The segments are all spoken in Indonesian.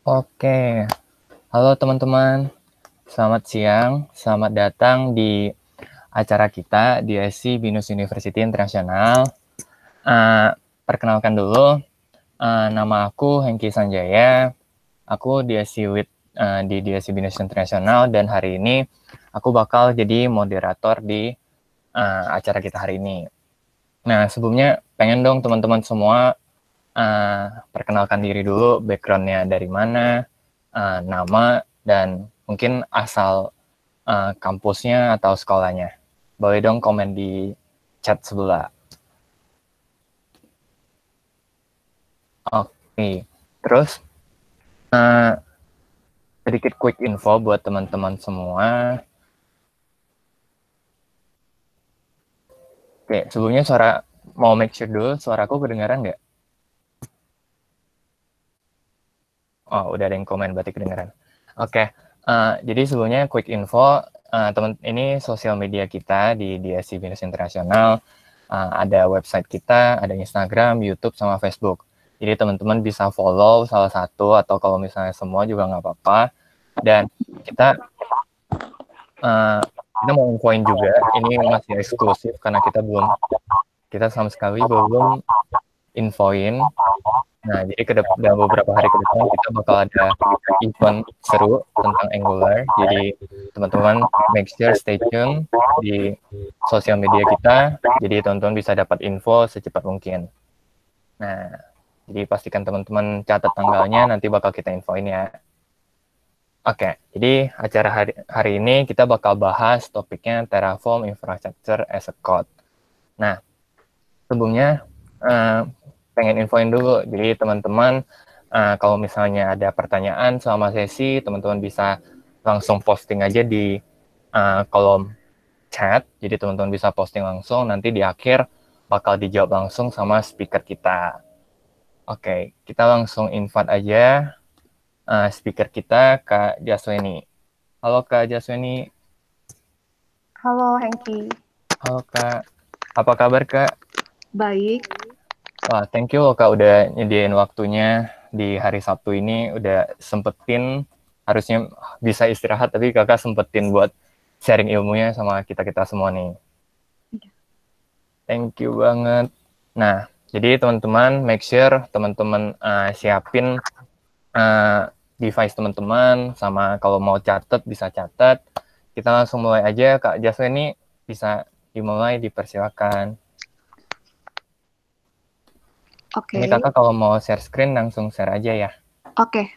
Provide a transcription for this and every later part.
Oke, halo teman-teman, selamat siang, selamat datang di acara kita di SC Binus University Internasional. Perkenalkan dulu, nama aku Hengki Sanjaya, aku di SC di DSC Binus Internasional, dan hari ini aku bakal jadi moderator di acara kita hari ini. Nah, sebelumnya pengen dong teman-teman semua perkenalkan diri dulu, background-nya dari mana, nama, dan mungkin asal kampusnya atau sekolahnya. Boleh dong komen di chat sebelah. Oke, terus sedikit quick info buat teman-teman semua. Oke, sebelumnya mau make sure dulu, suaraku kedengaran nggak? Oh, udah ada yang komen, berarti kedengaran. Oke, jadi sebelumnya quick info, teman ini sosial media kita di DSC Binus Internasional, ada website kita, ada Instagram, YouTube, sama Facebook. Jadi teman-teman bisa follow salah satu, atau kalau misalnya semua juga nggak apa-apa. Dan kita mau infoin juga, ini masih eksklusif karena kita sama sekali belum infoin. Nah, jadi dalam beberapa hari ke depan kita bakal ada event seru tentang Angular. Jadi teman-teman make sure stay tune di sosial media kita. Jadi teman-teman bisa dapat info secepat mungkin. Nah, jadi pastikan teman-teman catat tanggalnya, nanti bakal kita infoin ya. Oke, jadi acara hari ini kita bakal bahas topiknya Terraform Infrastructure as a Code. Nah, sebelumnya pengen infoin dulu. Jadi teman-teman, kalau misalnya ada pertanyaan selama sesi, teman-teman bisa langsung posting aja di kolom chat. Jadi teman-teman bisa posting langsung, nanti di akhir bakal dijawab langsung sama speaker kita. Oke, kita langsung invite aja speaker kita, Kak Jasweni. Halo Kak Jasweni. Halo Hengki, Halo Kak. Apa kabar Kak? baik. Wah, thank you loh Kak udah nyediain waktunya di hari Sabtu ini, udah sempetin, harusnya bisa istirahat, tapi Kakak sempetin buat sharing ilmunya sama kita-kita semua nih. Thank you banget. Nah, jadi teman-teman, make sure teman-teman siapin device teman-teman, sama kalau mau catat, bisa catat. Kita langsung mulai aja, Kak Jasweni, bisa dimulai, dipersilakan. Ini Oke, Kakak kalau mau share screen, langsung share aja ya. oke,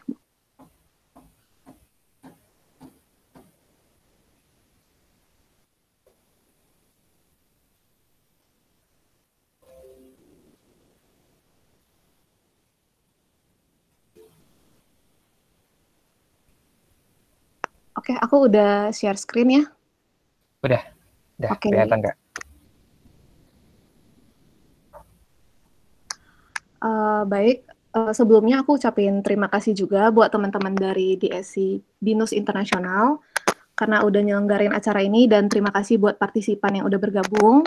oke. Aku udah share screen ya. Udah Oke, kelihatan Kak? baik. Sebelumnya aku ucapin terima kasih juga buat teman-teman dari DSC Binus Internasional karena udah nyelenggarin acara ini dan terima kasih buat partisipan yang udah bergabung.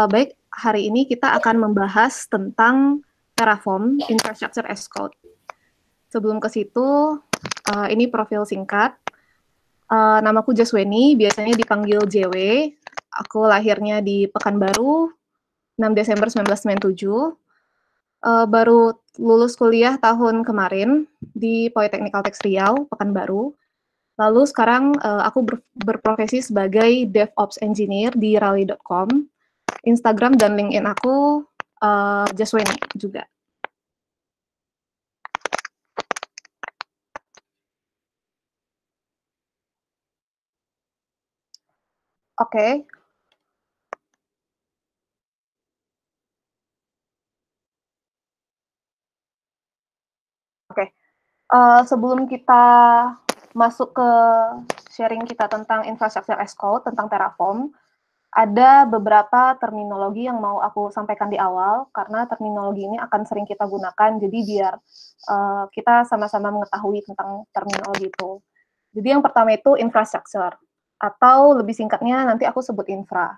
Baik, hari ini kita akan membahas tentang Terraform Infrastructure as Code. Sebelum ke situ, ini profil singkat. Namaku Jasweni, biasanya dipanggil JW. Aku lahirnya di Pekanbaru, 6 Desember 1997. Baru lulus kuliah tahun kemarin di Politeknik Kaltex Riau, Pekanbaru. Lalu sekarang aku berprofesi sebagai DevOps Engineer di Rally.com. Instagram dan LinkedIn aku Jasweni juga. Oke. Oke. Sebelum kita masuk ke sharing kita tentang infrastructure as code, tentang Terraform, ada beberapa terminologi yang mau aku sampaikan di awal, karena terminologi ini akan sering kita gunakan, jadi biar kita sama-sama mengetahui tentang terminologi itu. Jadi yang pertama itu infrastructure, atau lebih singkatnya nanti aku sebut infra.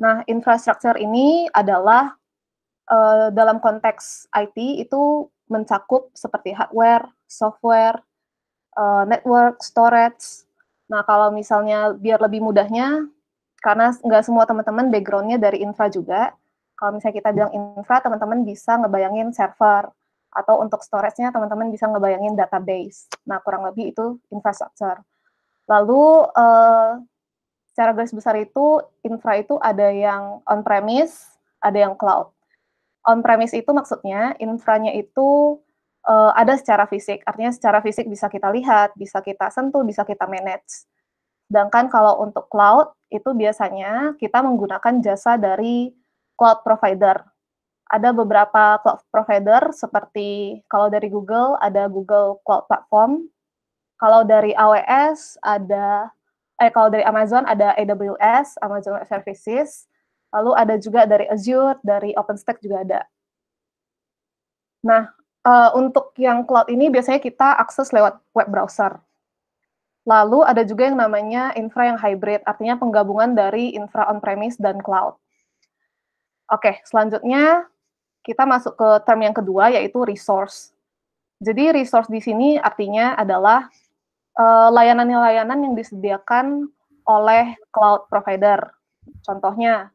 Nah, infrastructure ini adalah dalam konteks IT itu mencakup seperti hardware, software, network, storage. Nah, kalau misalnya biar lebih mudahnya, karena nggak semua teman-teman background-nya dari infra juga, kalau misalnya kita bilang infra, teman-teman bisa ngebayangin server, atau untuk storage-nya teman-teman bisa ngebayangin database. Nah, kurang lebih itu infrastructure. Lalu, secara garis besar itu, infra itu ada yang on-premise, ada yang cloud. On-premise itu maksudnya, infranya itu ada secara fisik, artinya secara fisik bisa kita lihat, bisa kita sentuh, bisa kita manage. Sedangkan kalau untuk cloud, itu biasanya kita menggunakan jasa dari cloud provider. Ada beberapa cloud provider seperti kalau dari Google ada Google Cloud Platform, kalau dari AWS ada kalau dari Amazon ada AWS, Amazon Web Services, lalu ada juga dari Azure, dari OpenStack juga ada. Nah, untuk yang cloud ini biasanya kita akses lewat web browser. Lalu ada juga yang namanya infra yang hybrid, artinya penggabungan dari infra on-premise dan cloud. Oke, selanjutnya kita masuk ke term yang kedua, yaitu resource. Jadi resource di sini artinya adalah layanan-layanan yang disediakan oleh cloud provider. Contohnya,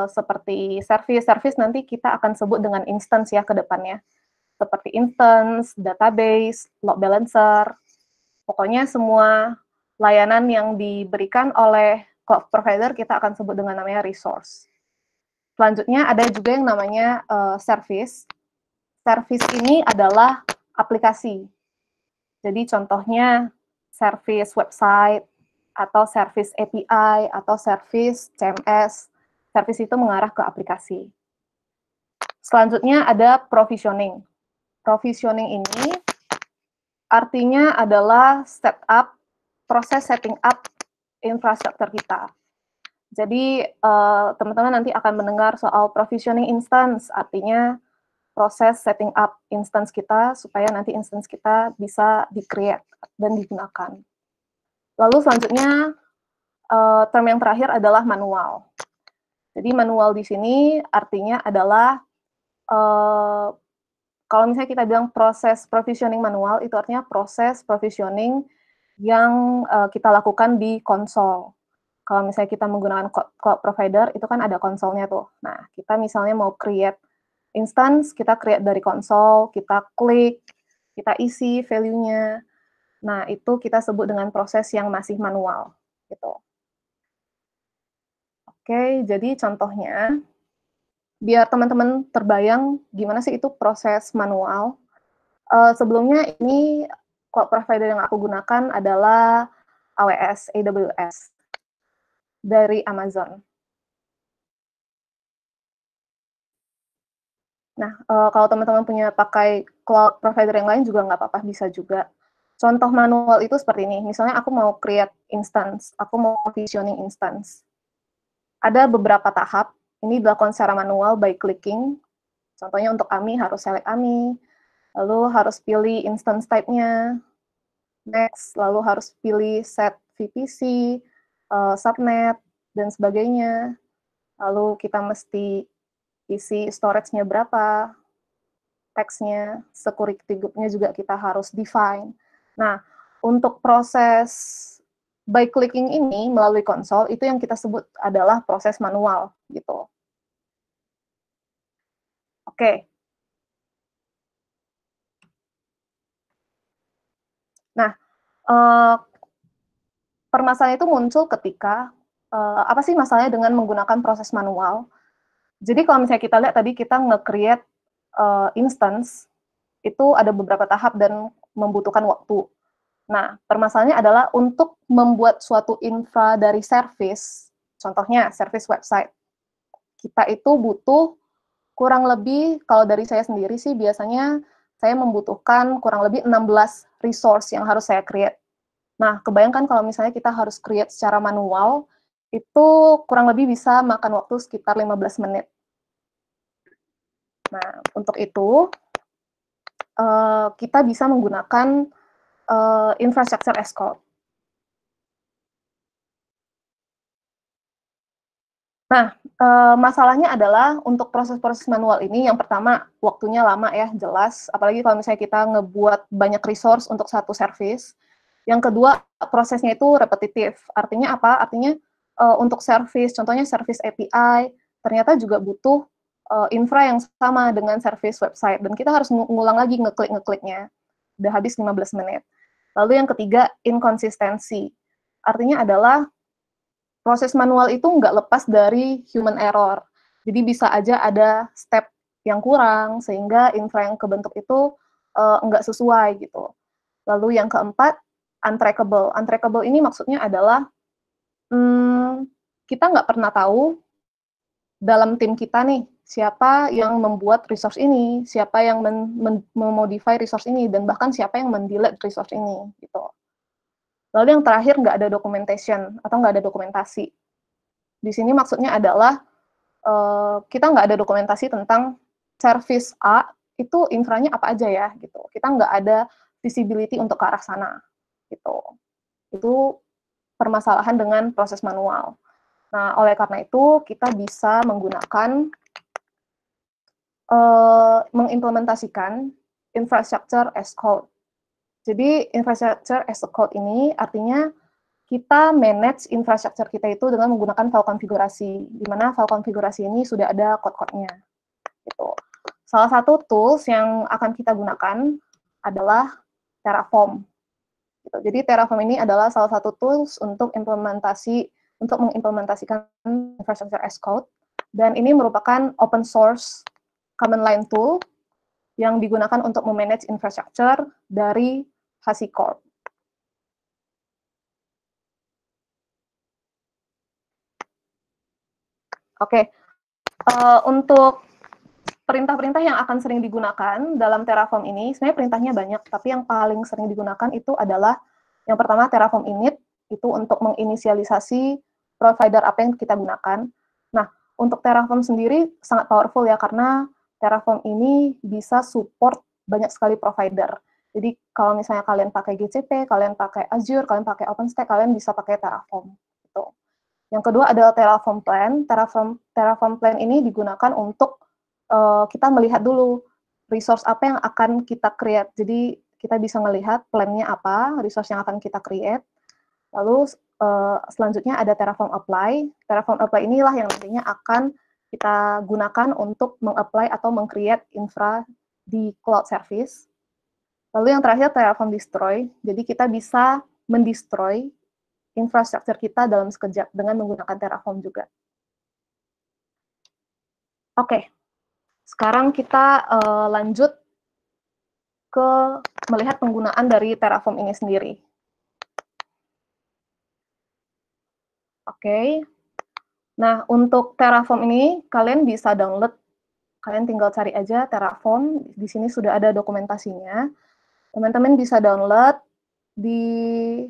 seperti service nanti kita akan sebut dengan instance ya ke depannya. Seperti instance, database, load balancer, pokoknya semua layanan yang diberikan oleh cloud provider kita akan sebut dengan namanya resource. Selanjutnya ada juga yang namanya service. Service ini adalah aplikasi. Jadi contohnya service website, atau service API, atau service CMS. Service itu mengarah ke aplikasi. Selanjutnya ada provisioning. Provisioning ini artinya adalah proses setting up infrastruktur kita. Jadi, teman-teman nanti akan mendengar soal provisioning instance, artinya proses setting up instance kita, supaya nanti instance kita bisa di-create dan digunakan. Lalu selanjutnya, term yang terakhir adalah manual. Jadi manual di sini artinya adalah, kalau misalnya kita bilang proses provisioning manual, itu artinya proses provisioning yang kita lakukan di konsol. Kalau misalnya kita menggunakan cloud provider, itu kan ada konsolnya tuh. Nah, kita misalnya mau create instance, kita create dari konsol, kita klik, kita isi value-nya. Nah, itu kita sebut dengan proses yang masih manual, gitu. Oke, jadi contohnya, biar teman-teman terbayang gimana sih itu proses manual. Sebelumnya ini cloud provider yang aku gunakan adalah AWS dari Amazon. Nah, kalau teman-teman punya pakai cloud provider yang lain juga nggak apa-apa, bisa juga. Contoh manual itu seperti ini, misalnya aku mau create instance, aku mau provisioning instance. Ada beberapa tahap, ini dilakukan secara manual by clicking. Contohnya untuk AMI harus select AMI, lalu harus pilih instance type-nya, next, lalu harus pilih set VPC, subnet, dan sebagainya. Lalu kita mesti isi storage-nya berapa, text-nya, security group-nya juga kita harus define. Nah, untuk proses by clicking ini melalui konsol, itu yang kita sebut adalah proses manual, gitu. Oke. Nah, permasalahan itu muncul ketika, apa sih masalahnya dengan menggunakan proses manual? Jadi kalau misalnya kita lihat tadi kita nge-create instance, itu ada beberapa tahap dan membutuhkan waktu. Nah, permasalahannya adalah untuk membuat suatu infra dari service, contohnya service website, kita itu butuh kurang lebih, kalau dari saya sendiri sih biasanya saya membutuhkan kurang lebih 16 resource yang harus saya create. Nah, kebayangkan kalau misalnya kita harus create secara manual, itu kurang lebih bisa makan waktu sekitar 15 menit. Nah, untuk itu, kita bisa menggunakan infrastructure as code. Nah, masalahnya adalah untuk proses-proses manual ini, yang pertama waktunya lama ya, jelas. Apalagi kalau misalnya kita ngebuat banyak resource untuk satu service. Yang kedua, prosesnya itu repetitif. Artinya apa? Artinya untuk service, contohnya service API, ternyata juga butuh infra yang sama dengan service website. Dan kita harus ngulang lagi ngeklik-ngekliknya. Udah habis 15 menit. Lalu yang ketiga, inkonsistensi. Artinya adalah proses manual itu nggak lepas dari human error. Jadi bisa aja ada step yang kurang, sehingga infra yang kebentuk itu nggak sesuai gitu. Lalu yang keempat, untrackable. Untrackable ini maksudnya adalah kita nggak pernah tahu dalam tim kita nih, siapa yang membuat resource ini, siapa yang memodify resource ini, dan bahkan siapa yang mendelete resource ini gitu. Lalu yang terakhir, nggak ada documentation atau nggak ada dokumentasi. Di sini maksudnya adalah kita nggak ada dokumentasi tentang service A itu infranya apa aja ya gitu. Kita nggak ada visibility untuk ke arah sana gitu. Itu permasalahan dengan proses manual. Nah, oleh karena itu kita bisa menggunakan mengimplementasikan infrastructure as code. Jadi infrastructure as a code ini artinya kita manage infrastruktur kita itu dengan menggunakan file konfigurasi, di mana file konfigurasi ini sudah ada code-code-nya. Gitu. Salah satu tools yang akan kita gunakan adalah Terraform. Gitu. Jadi Terraform ini adalah salah satu tools untuk mengimplementasikan infrastructure as code, dan ini merupakan open source command line tool yang digunakan untuk memanage infrastructure dari HashiCorp. Oke, untuk perintah-perintah yang akan sering digunakan dalam Terraform ini, sebenarnya perintahnya banyak, tapi yang paling sering digunakan itu adalah yang pertama Terraform init, itu untuk menginisialisasi provider apa yang kita gunakan. Nah, untuk Terraform sendiri sangat powerful ya, karena Terraform ini bisa support banyak sekali provider. Jadi kalau misalnya kalian pakai GCP, kalian pakai Azure, kalian pakai OpenStack, kalian bisa pakai Terraform. Gitu. Yang kedua adalah Terraform Plan. Terraform Plan ini digunakan untuk kita melihat dulu resource apa yang akan kita create. Jadi kita bisa melihat plan-nya apa, resource yang akan kita create. Lalu selanjutnya ada Terraform Apply. Terraform Apply inilah yang nantinya akan kita gunakan untuk meng-apply atau meng-create infra di cloud service. Lalu yang terakhir Terraform Destroy. Jadi kita bisa mendestroy infrastruktur kita dalam sekejap dengan menggunakan Terraform juga. Oke, sekarang kita lanjut ke melihat penggunaan dari Terraform ini sendiri. Oke, nah untuk Terraform ini kalian bisa download, kalian tinggal cari aja Terraform, di sini sudah ada dokumentasinya. Teman-teman bisa download di,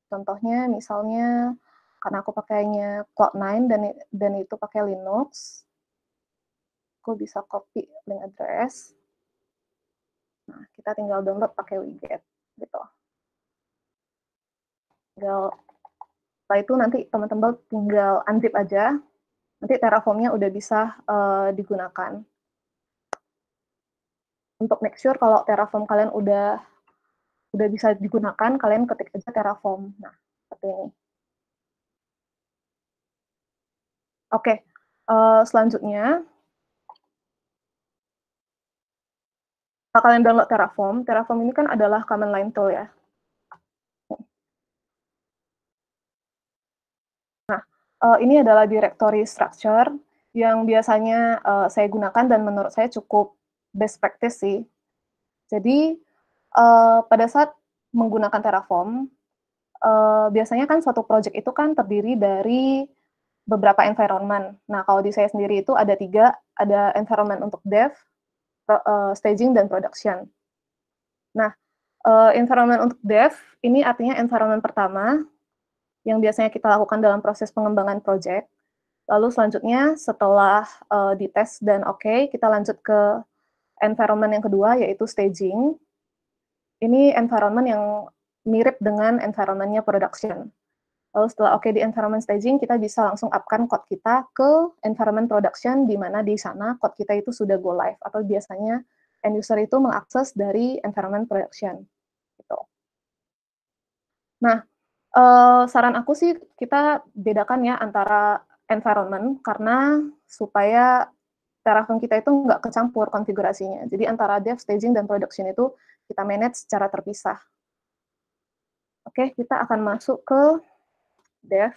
contohnya misalnya, karena aku pakainya Cloud9 dan itu pakai Linux, aku bisa copy link address. Nah, kita tinggal download pakai widget, gitu. Setelah itu nanti teman-teman tinggal unzip aja, nanti Terraform-nya udah bisa digunakan. Untuk make sure kalau Terraform kalian udah bisa digunakan, kalian ketik aja Terraform. Nah, seperti ini. Oke, selanjutnya, kalau kalian download Terraform, Terraform ini kan adalah command line tool ya. Nah, ini adalah directory structure yang biasanya saya gunakan dan menurut saya cukup best practice sih. Jadi, pada saat menggunakan Terraform, biasanya kan suatu project itu kan terdiri dari beberapa environment. Nah, kalau di saya sendiri itu ada 3, ada environment untuk dev, staging, dan production. Nah, environment untuk dev, ini artinya environment pertama, yang biasanya kita lakukan dalam proses pengembangan project. Lalu selanjutnya, setelah dites dan oke, kita lanjut ke environment yang kedua, yaitu staging. Ini environment yang mirip dengan environment-nya production. Lalu setelah oke di environment staging, kita bisa langsung up-kan code kita ke environment production, di mana di sana code kita itu sudah go live, atau biasanya end user itu mengakses dari environment production. Gitu. Nah, saran aku sih kita bedakan ya antara environment, karena supaya Terraform kita itu nggak kecampur konfigurasinya. Jadi antara dev, staging, dan production itu kita manage secara terpisah. Oke, kita akan masuk ke dev.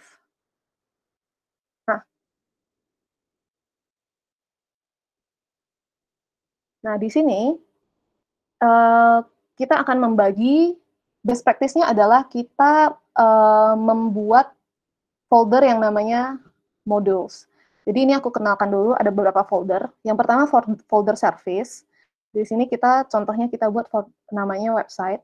Nah, di sini kita akan membagi best practice-nya adalah kita membuat folder yang namanya modules. Jadi ini aku kenalkan dulu, ada beberapa folder. Yang pertama folder service. Di sini kita contohnya kita buat namanya website.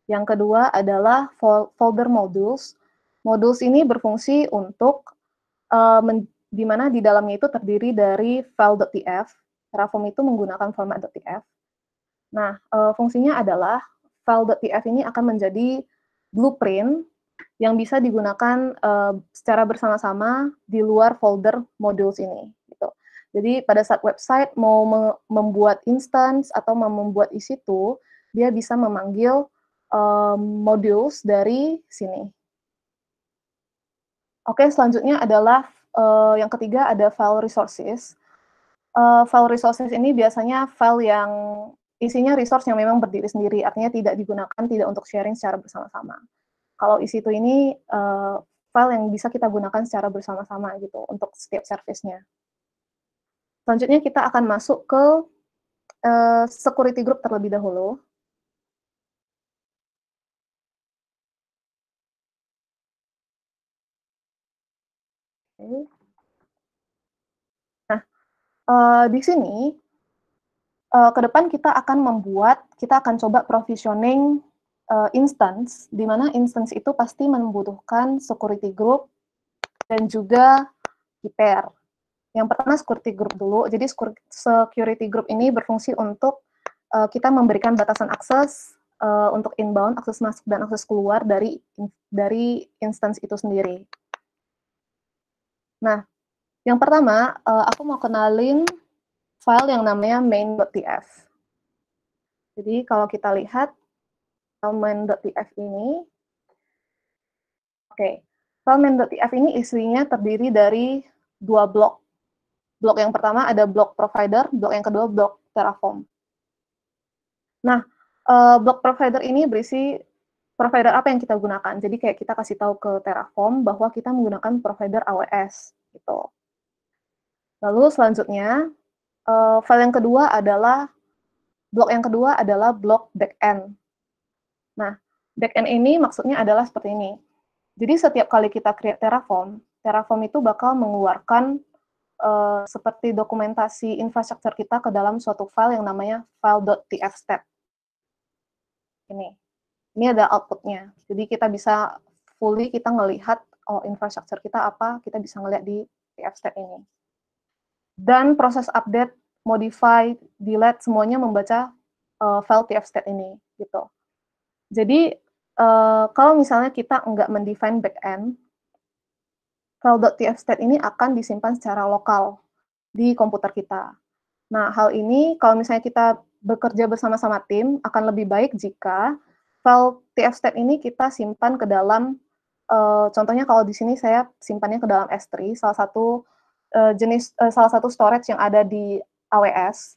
Yang kedua adalah folder modules. Modules ini berfungsi untuk di mana di dalamnya itu terdiri dari file.tf. Terraform itu menggunakan format .tf. Nah, fungsinya adalah file.tf ini akan menjadi blueprint yang bisa digunakan secara bersama-sama di luar folder modules ini. Gitu. Jadi pada saat website mau membuat instance atau mau membuat EC2, dia bisa memanggil modules dari sini. Oke, selanjutnya adalah yang ketiga ada file resources. File resources ini biasanya file yang isinya resource yang memang berdiri sendiri, artinya tidak digunakan, tidak untuk sharing secara bersama-sama. Kalau EC2 ini file yang bisa kita gunakan secara bersama-sama gitu untuk setiap service-nya. Selanjutnya kita akan masuk ke security group terlebih dahulu. Nah, di sini ke depan kita akan coba provisioning instance, di mana instance itu pasti membutuhkan security group dan juga pair. Yang pertama security group dulu. Jadi security group ini berfungsi untuk kita memberikan batasan akses untuk inbound, akses masuk dan akses keluar dari instance itu sendiri. Nah, yang pertama aku mau kenalin file yang namanya main.tf. Jadi kalau kita lihat file main.tf ini, file main.tf ini isinya terdiri dari dua blok. Blok yang pertama ada blok provider, blok yang kedua blok Terraform. Nah, blok provider ini berisi provider apa yang kita gunakan. Jadi kayak kita kasih tahu ke Terraform bahwa kita menggunakan provider AWS gitu. Lalu selanjutnya file yang kedua adalah blok backend. Nah, backend ini maksudnya adalah seperti ini. Jadi setiap kali kita create Terraform itu bakal mengeluarkan seperti dokumentasi infrastruktur kita ke dalam suatu file yang namanya file.tfstat. Ini ada outputnya. Jadi kita bisa kita ngelihat infrastruktur kita apa, kita bisa ngelihat di tfstat ini. Dan proses update, modify, delete semuanya membaca file tfstat ini gitu. Jadi kalau misalnya kita nggak mendefine backend, file.tfstat ini akan disimpan secara lokal di komputer kita. Nah, hal ini kalau misalnya kita bekerja bersama-sama tim, akan lebih baik jika file tfstat ini kita simpan ke dalam, contohnya kalau di sini saya simpannya ke dalam S3, salah satu storage yang ada di AWS,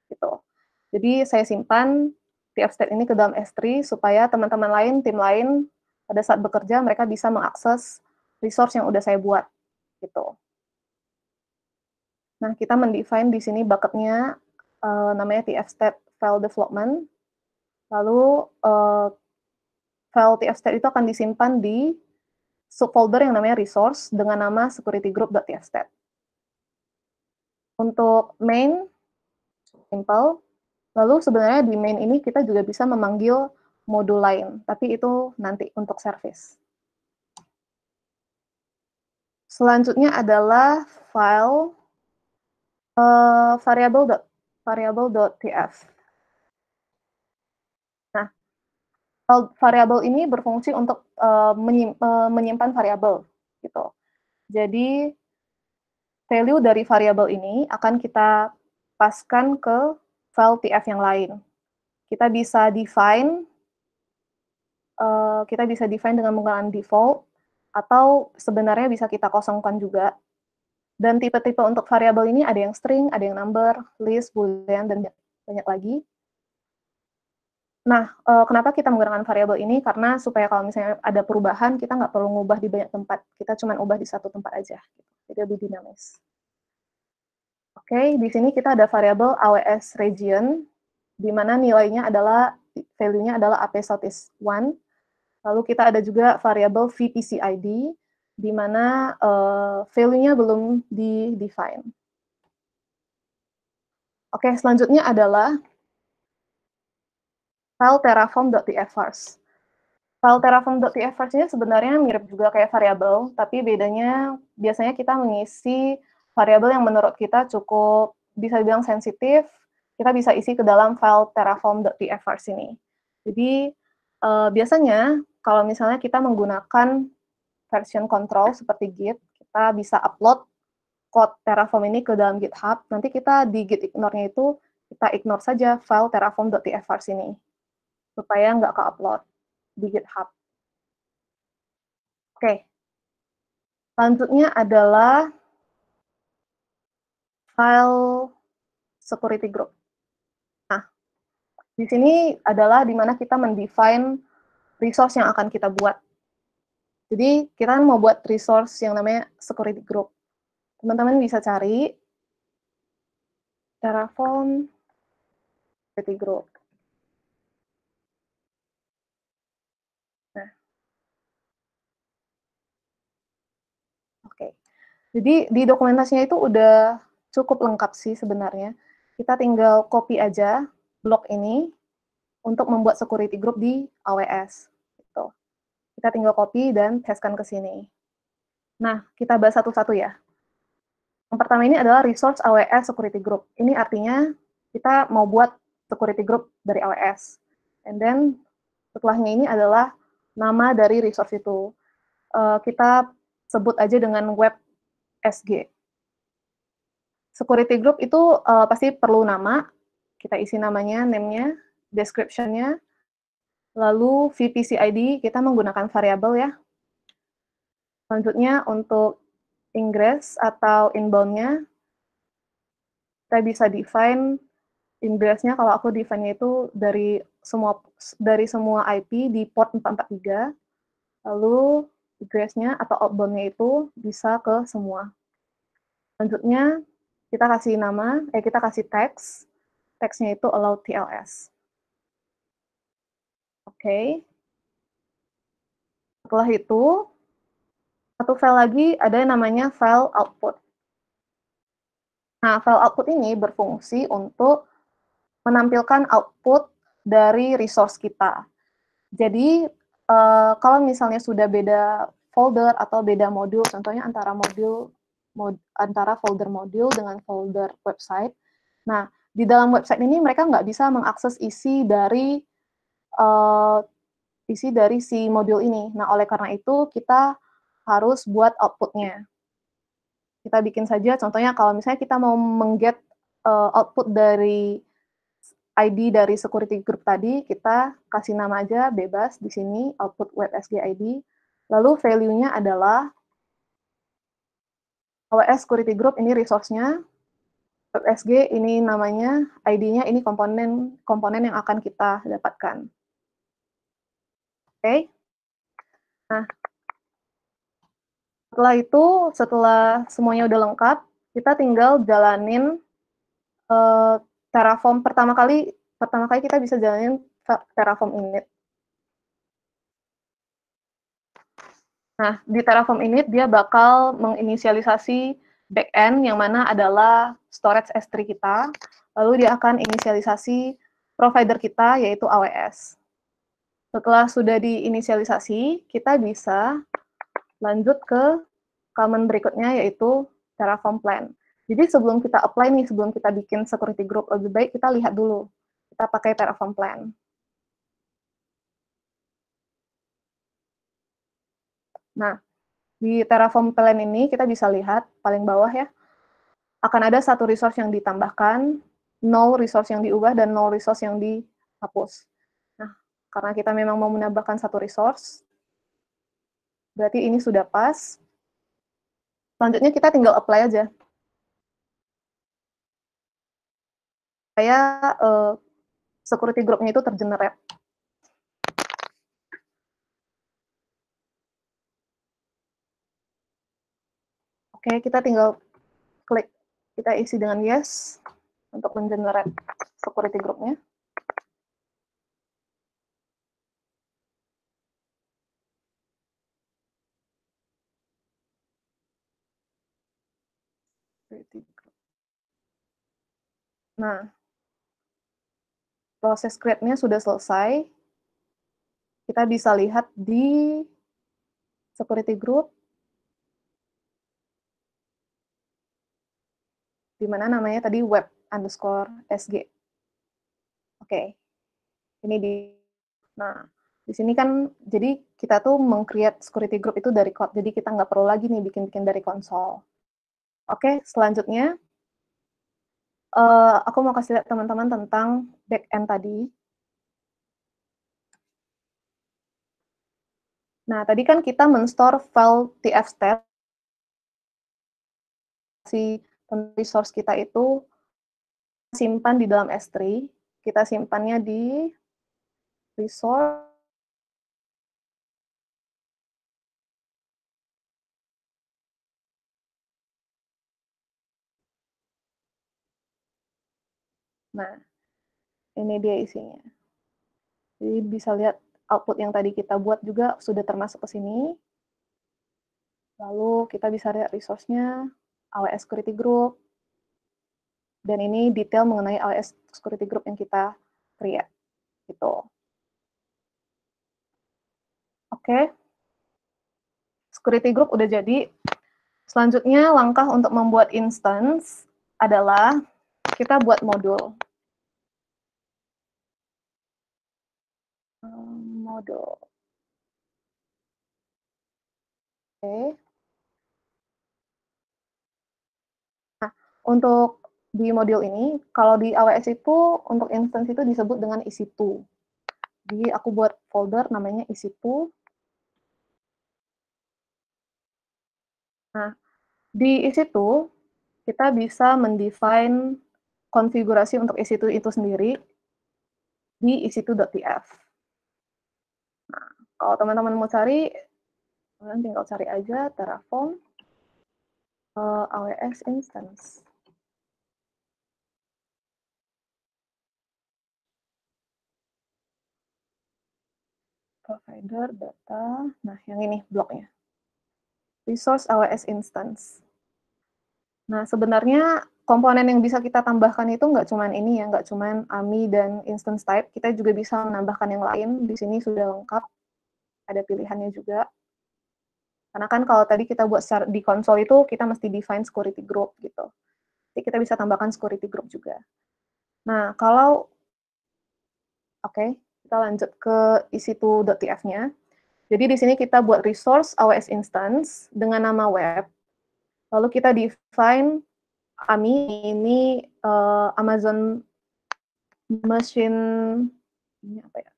gitu. Jadi saya simpan tfstat ini ke dalam S3 supaya teman-teman lain, tim lain, pada saat bekerja mereka bisa mengakses resource yang udah saya buat, gitu. Nah, kita mendefine di sini bucket-nya namanya tfstat file development. Lalu file tfstat itu akan disimpan di subfolder yang namanya resource dengan nama securitygroup.tfstat. Untuk main, simple. Lalu sebenarnya di main ini kita juga bisa memanggil modul lain, tapi itu nanti untuk service. Selanjutnya adalah file variable.tf. Nah, variabel ini berfungsi untuk menyimpan variabel gitu. Jadi value dari variabel ini akan kita paskan ke file TF yang lain. Kita bisa define dengan menggunakan default, atau sebenarnya bisa kita kosongkan juga. Dan tipe-tipe untuk variabel ini ada yang string, ada yang number, list, boolean, dan banyak lagi. Nah, kenapa kita menggunakan variabel ini? Karena supaya kalau misalnya ada perubahan, kita nggak perlu ngubah di banyak tempat. Kita cuma ubah di satu tempat aja. Jadi lebih dinamis. Oke, di sini kita ada variabel AWS region, di mana nilainya adalah, value-nya adalah AP Southeast 1. Lalu kita ada juga variabel VPC ID, di mana value-nya belum di-define. Oke, selanjutnya adalah file terraform.tfvars. File terraform.tfvars ini sebenarnya mirip juga kayak variabel, tapi bedanya biasanya kita mengisi variabel yang menurut kita cukup bisa dibilang sensitif, kita bisa isi ke dalam file terraform.tfvars ini. Jadi biasanya kalau misalnya kita menggunakan version control seperti Git, kita bisa upload code Terraform ini ke dalam GitHub. Nanti kita di git ignore-nya itu kita ignore saja file terraform.tfvars ini supaya nggak ke-upload di GitHub. Oke. Selanjutnya adalah file security group. Nah, di sini adalah di mana kita mendefine resource yang akan kita buat. Jadi, kita mau buat resource yang namanya security group. Teman-teman bisa cari Terraform security group. Nah, oke. Jadi di dokumentasinya itu udah cukup lengkap sih sebenarnya. Kita tinggal copy aja blok ini untuk membuat security group di AWS. Gitu. Kita tinggal copy dan pastekan ke sini. Nah, kita bahas satu-satu ya. Yang pertama ini adalah resource AWS security group. Ini artinya kita mau buat security group dari AWS. And then setelahnya ini adalah nama dari resource itu. Kita sebut aja dengan web SG. Security group itu pasti perlu nama, kita isi namanya, name-nya, description-nya, lalu VPC ID, kita menggunakan variabel ya. Selanjutnya untuk ingress atau inbound-nya, kita bisa define ingress-nya, kalau aku define-nya itu dari semua IP di port 443, lalu egress-nya atau outbound-nya itu bisa ke semua. Selanjutnya, kita kasih nama, kita kasih teks, teksnya itu allow TLS. Oke. Setelah itu, satu file lagi ada yang namanya file output. Nah, file output ini berfungsi untuk menampilkan output dari resource kita. Jadi, kalau misalnya sudah beda folder atau beda modul, contohnya antara folder modul dengan folder website. Nah, di dalam website ini mereka nggak bisa mengakses isi dari si modul ini. Nah, oleh karena itu kita harus buat output-nya. Kita bikin saja, contohnya kalau misalnya kita mau mengget output dari ID dari security group tadi, kita kasih nama aja bebas di sini, output web SG ID. Lalu value-nya adalah AWS security group, ini resource-nya, web SG ini namanya, ID-nya ini komponen yang akan kita dapatkan. Oke. Nah, setelah semuanya udah lengkap, kita tinggal jalanin Terraform pertama kali kita bisa jalanin Terraform init. Nah, di Terraform init dia bakal menginisialisasi backend yang mana adalah storage S3 kita, lalu dia akan inisialisasi provider kita yaitu AWS. Setelah sudah diinisialisasi, kita bisa lanjut ke command berikutnya yaitu Terraform plan. Jadi sebelum kita apply nih, sebelum kita bikin security group, lebih baik kita lihat dulu. Kita pakai Terraform plan. Nah, di Terraform Plan ini kita bisa lihat paling bawah ya, akan ada satu resource yang ditambahkan, 0 resource yang diubah, dan 0 resource yang dihapus. Nah, karena kita memang mau menambahkan satu resource, berarti ini sudah pas. Selanjutnya kita tinggal apply aja. Supaya security group-nya itu tergenerate. Oke, kita tinggal klik, kita isi dengan yes untuk mengenerate security group-nya. Nah, proses create-nya sudah selesai. Kita bisa lihat di security group, di mana namanya tadi web_sg. Oke, ini di. Nah, di sini kan, jadi kita tuh meng-create security group itu dari code, jadi kita nggak perlu lagi nih bikin-bikin dari konsol. Oke, selanjutnya, aku mau kasih lihat teman-teman tentang backend tadi. Nah, tadi kan kita men-store file tfstat, si resource kita itu simpan di dalam S3, kita simpannya di resource. Nah, ini dia isinya. Jadi bisa lihat output yang tadi kita buat juga sudah termasuk ke sini. Lalu kita bisa lihat resource-nya, AWS Security Group, dan ini detail mengenai AWS Security Group yang kita create. Gitu. Oke. Security Group udah jadi. Selanjutnya, langkah untuk membuat instance adalah kita buat modul. Modul. Oke. Nah, untuk di modul ini, kalau di AWS itu, untuk instance itu disebut dengan EC2. Jadi aku buat folder namanya EC2. Nah, di EC2, kita bisa mendefine konfigurasi untuk EC2 itu sendiri di ec2.tf. Nah, kalau teman-teman mau cari, kalian tinggal cari aja Terraform AWS Instance. Provider, data, nah yang ini bloknya. Resource AWS Instance. Nah, sebenarnya komponen yang bisa kita tambahkan itu nggak cuma ini ya, nggak cuma AMI dan instance type, kita juga bisa menambahkan yang lain. Di sini sudah lengkap, ada pilihannya juga. Karena kan kalau tadi kita buat di konsol itu, kita mesti define security group gitu. Jadi kita bisa tambahkan security group juga. Nah, kalau, oke, kita lanjut ke ec2.tf-nya. Jadi di sini kita buat resource AWS instance dengan nama web. Lalu kita define AMI ini Amazon Machine, ini apa ya?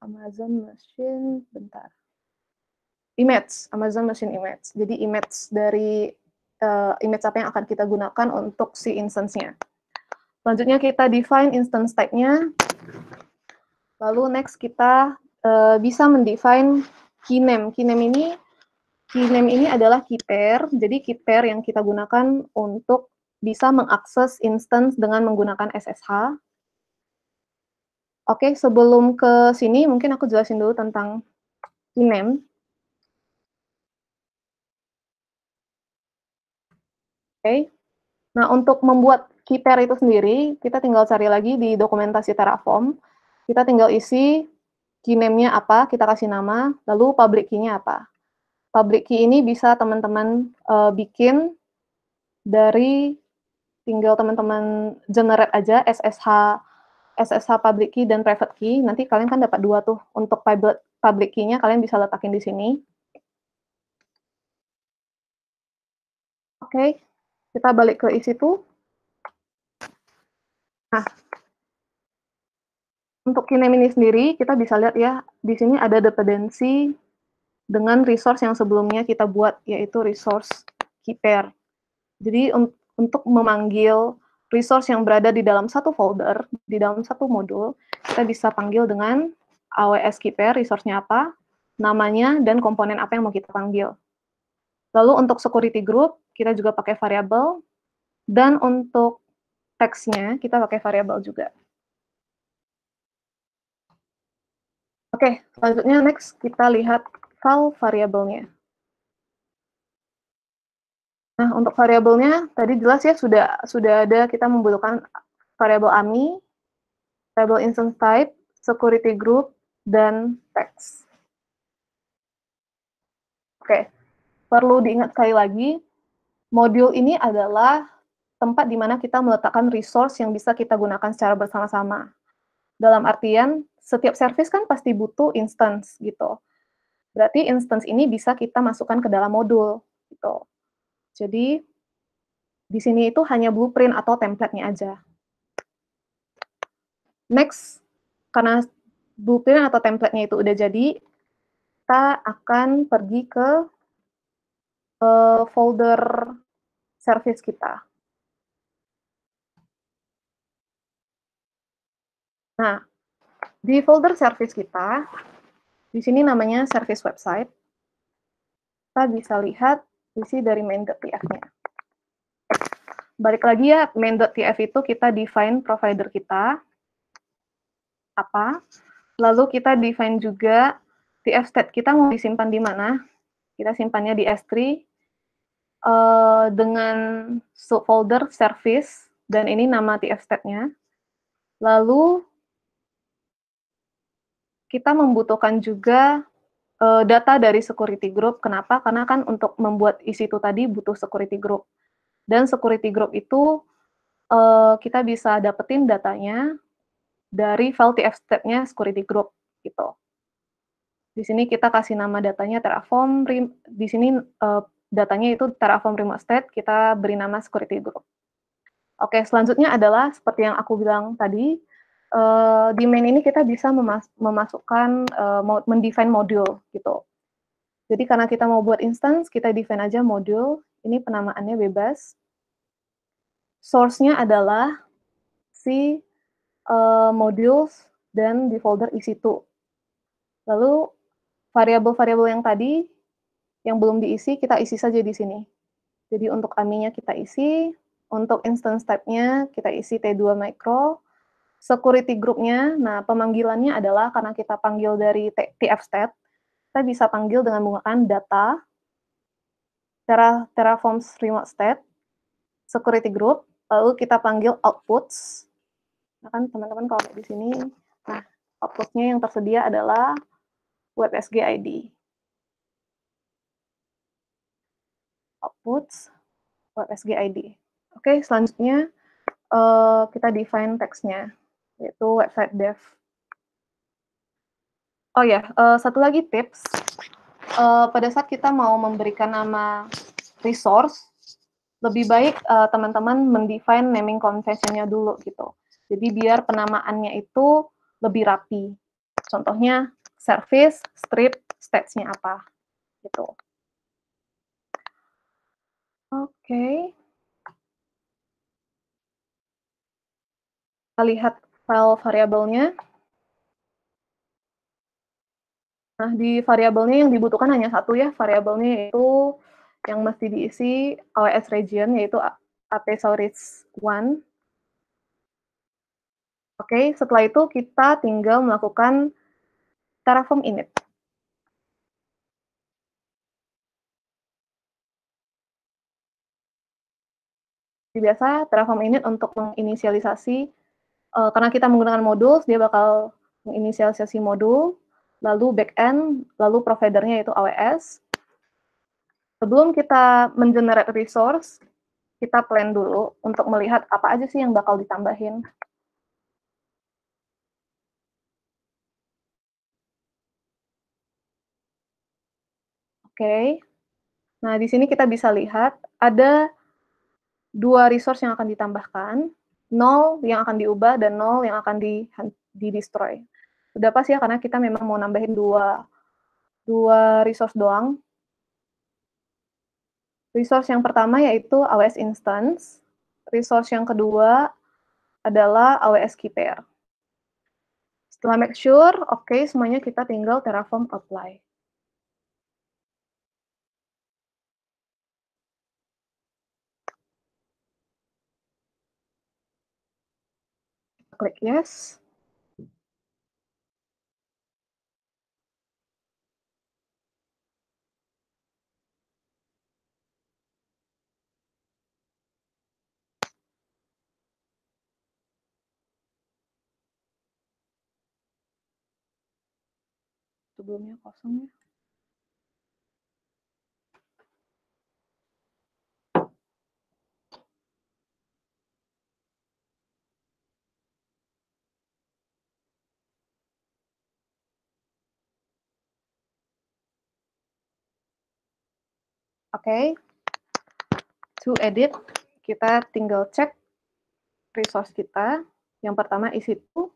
Amazon Machine, bentar. Image, Amazon Machine Image. Jadi image dari image apa yang akan kita gunakan untuk si instance-nya. Selanjutnya kita define instance type-nya. Lalu next kita bisa mendefine keyname. Keyname ini adalah key pair. Jadi key pair yang kita gunakan untuk bisa mengakses instance dengan menggunakan SSH. Oke, sebelum ke sini mungkin aku jelasin dulu tentang keyname. Oke. Nah, untuk membuat key pair itu sendiri, kita tinggal cari lagi di dokumentasi Terraform. Kita tinggal isi keyname-nya apa, kita kasih nama, lalu public key-nya apa. Public key ini bisa teman-teman bikin dari tinggal teman-teman generate aja SSH public key dan private key. Nanti kalian kan dapat dua tuh. Untuk public key-nya kalian bisa letakin di sini. Oke, kita balik ke EC2. Nah, untuk KNAME ini sendiri, kita bisa lihat ya, di sini ada dependensi dengan resource yang sebelumnya kita buat, yaitu resource keypair. Jadi, untuk memanggil resource yang berada di dalam satu folder, di dalam satu modul, kita bisa panggil dengan AWS keypair, resource-nya apa, namanya, dan komponen apa yang mau kita panggil. Lalu untuk security group, kita juga pakai variable, dan untuk text-nya, kita pakai variable juga. Oke, selanjutnya next kita lihat file variabelnya. Nah, untuk variabelnya tadi jelas ya sudah ada kita membutuhkan variabel AMI, variabel instance type, security group, dan text. Oke, perlu diingat sekali lagi, modul ini adalah tempat di mana kita meletakkan resource yang bisa kita gunakan secara bersama-sama. Dalam artian, setiap service kan pasti butuh instance gitu. Berarti instance ini bisa kita masukkan ke dalam modul gitu. Jadi di sini itu hanya blueprint atau template-nya aja. Next, karena blueprint atau template-nya itu udah jadi, kita akan pergi ke folder service kita. Nah, di folder service kita, di sini namanya service website, kita bisa lihat isi dari main.tf-nya. Balik lagi ya, main.tf itu kita define provider kita, apa, lalu kita define juga tf state kita mau disimpan di mana, kita simpannya di S3, dengan subfolder service, dan ini nama tf state-nya. Lalu, kita membutuhkan juga data dari security group. Kenapa? Karena kan untuk membuat EC2 tadi butuh security group. Dan security group itu kita bisa dapetin datanya dari file tf state-nya security group gitu. Di sini kita kasih nama datanya Terraform, di sini datanya itu Terraform remote state, kita beri nama security group. Oke, selanjutnya adalah seperti yang aku bilang tadi, di main ini kita bisa memasukkan, mendefine modul gitu. Jadi karena kita mau buat instance, kita define aja modul, ini penamaannya bebas. Source-nya adalah si modules dan di folder EC2. Lalu variabel-variabel yang tadi, yang belum diisi, kita isi saja di sini. Jadi untuk AMI-nya kita isi, untuk instance type-nya kita isi T2 micro, security group-nya, nah pemanggilannya adalah karena kita panggil dari tf state, kita bisa panggil dengan menggunakan data, Terraform remote state, security group, lalu kita panggil outputs. Nah kan teman-teman kalau di sini, nah output-nya yang tersedia adalah WebSG ID. Outputs, WebSG ID. Oke, selanjutnya kita define text-nya, yaitu website dev. Oh ya, satu lagi tips, pada saat kita mau memberikan nama resource, lebih baik teman-teman mendefine naming convention-nya dulu gitu. Jadi biar penamaannya itu lebih rapi. Contohnya service, strip, stats-nya apa gitu. Oke. Kita lihat file variabelnya. Nah, di variabelnya yang dibutuhkan hanya satu ya, variabelnya yaitu yang mesti diisi AWS region, yaitu apsauris1. Oke, setelah itu kita tinggal melakukan Terraform init. Biasa Terraform init untuk menginisialisasi, karena kita menggunakan modul, dia bakal menginisialisasi modul, lalu backend, lalu providernya yaitu AWS. Sebelum kita mengenerate resource, kita plan dulu untuk melihat apa aja sih yang bakal ditambahin. Oke. Nah, di sini kita bisa lihat ada 2 resource yang akan ditambahkan, 0 yang akan diubah, dan 0 yang akan di-destroy. Udah pas ya, karena kita memang mau nambahin 2 resource doang. Resource yang pertama yaitu AWS Instance. Resource yang kedua adalah AWS Keypair. Setelah make sure, oke, semuanya kita tinggal Terraform apply. Klik yes. Sebelumnya kosong ya. Oke. To edit, kita tinggal cek resource kita. Yang pertama EC2.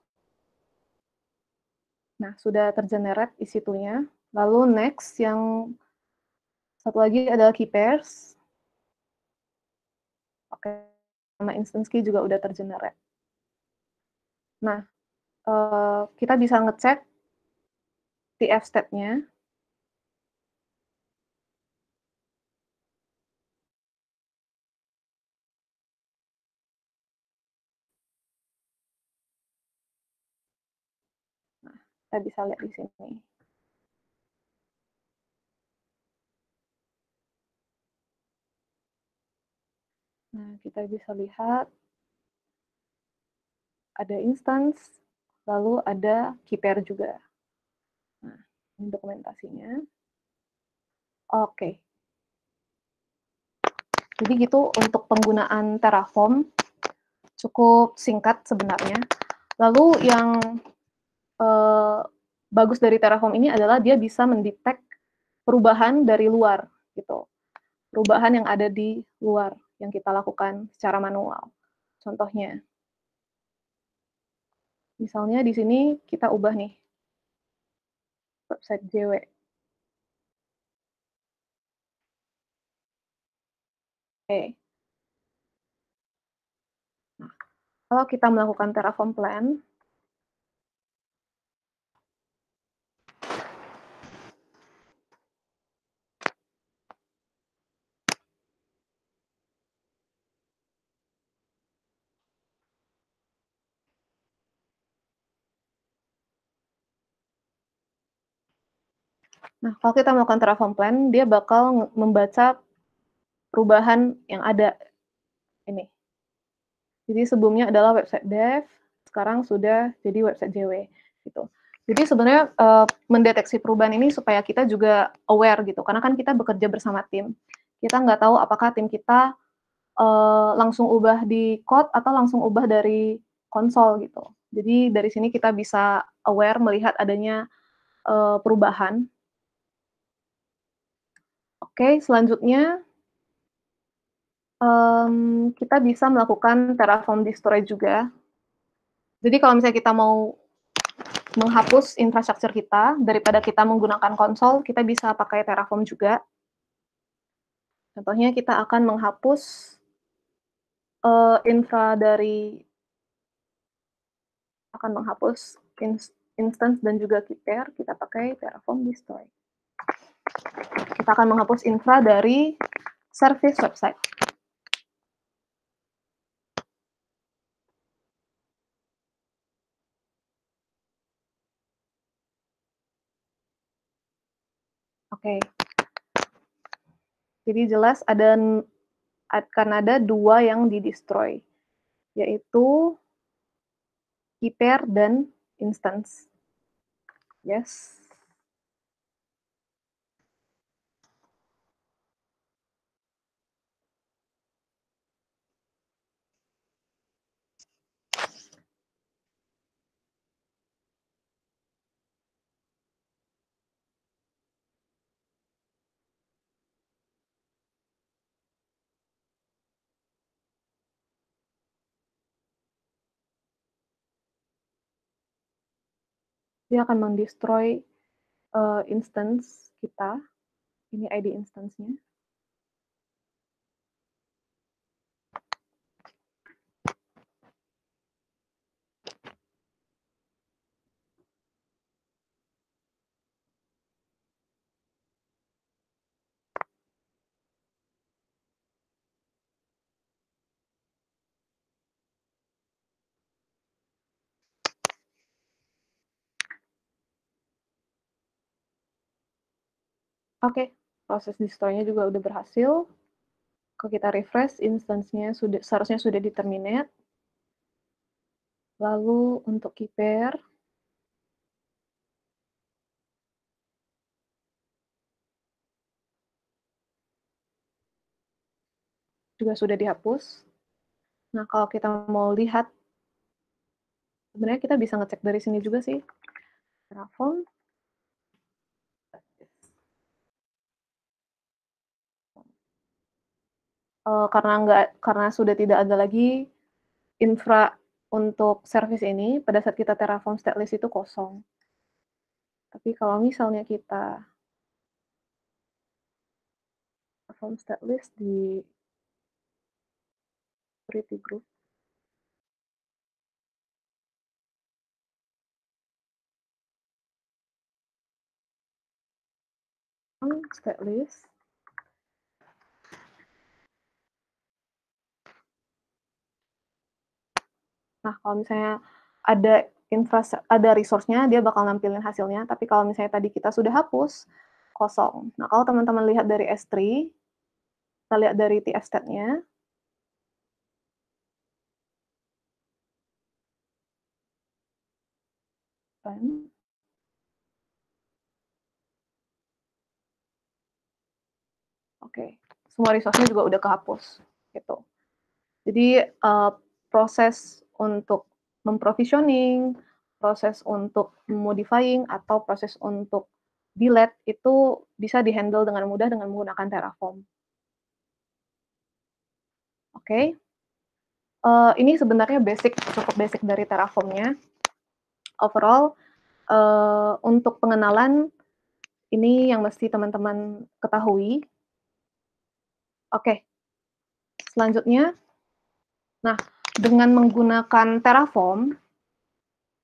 Nah, sudah tergenerate EC2-nya. Lalu next, yang satu lagi adalah key pairs. Oke, nama instance key juga udah tergenerate. Nah, kita bisa ngecek TF state-nya. Nah, kita bisa lihat di sini. Nah, kita bisa lihat ada instance, lalu ada key pair juga. Nah, ini dokumentasinya. Oke. Jadi gitu untuk penggunaan Terraform, cukup singkat sebenarnya. Lalu yang bagus dari Terraform ini adalah dia bisa mendetek perubahan dari luar, gitu. Perubahan yang ada di luar yang kita lakukan secara manual. Contohnya, misalnya di sini kita ubah nih website JW. Oke. Nah, kalau kita melakukan Terraform plan, nah kalau kita melakukan Terraform plan, dia bakal membaca perubahan yang ada ini. Jadi sebelumnya adalah website dev, sekarang sudah jadi website JW gitu. Jadi sebenarnya mendeteksi perubahan ini supaya kita juga aware gitu, karena kan kita bekerja bersama tim. Kita nggak tahu apakah tim kita langsung ubah di code atau langsung ubah dari konsol gitu. Jadi dari sini kita bisa aware melihat adanya perubahan. Oke, selanjutnya kita bisa melakukan Terraform Destroy juga. Jadi kalau misalnya kita mau menghapus infrastruktur kita, daripada kita menggunakan konsol, kita bisa pakai Terraform juga. Contohnya kita akan menghapus infra dari, akan menghapus instance dan juga key pair, kita pakai Terraform Destroy. Kita akan menghapus infra dari service website. Oke. Jadi jelas akan ada 2 yang di-destroy, yaitu key pair dan instance. Yes. dia akan mendestroy instance kita. Ini ID instance-nya. Oke, proses destroy-nya juga udah berhasil. Kalau kita refresh, instance-nya seharusnya sudah di-terminate. Lalu untuk key pair, juga sudah dihapus. Nah, kalau kita mau lihat, sebenarnya kita bisa ngecek dari sini juga sih. Terraform. Karena sudah tidak ada lagi infra untuk service ini, pada saat kita Terraform stateless itu kosong. Tapi kalau misalnya kita Terraform stateless di Pretty Group, stateless, nah kalau misalnya ada resource-nya, dia bakal nampilin hasilnya, tapi kalau misalnya tadi kita sudah hapus, kosong. Nah, kalau teman-teman lihat dari S3, kita lihat dari TF state-nya, oke, semua resource-nya juga udah kehapus, gitu. Jadi, proses untuk memprovisioning, proses untuk modifying, atau proses untuk delete itu bisa di-handle dengan mudah dengan menggunakan Terraform. Oke. Ini sebenarnya cukup basic dari Terraform-nya. Overall, untuk pengenalan, ini yang mesti teman-teman ketahui. Oke, selanjutnya, nah, dengan menggunakan Terraform,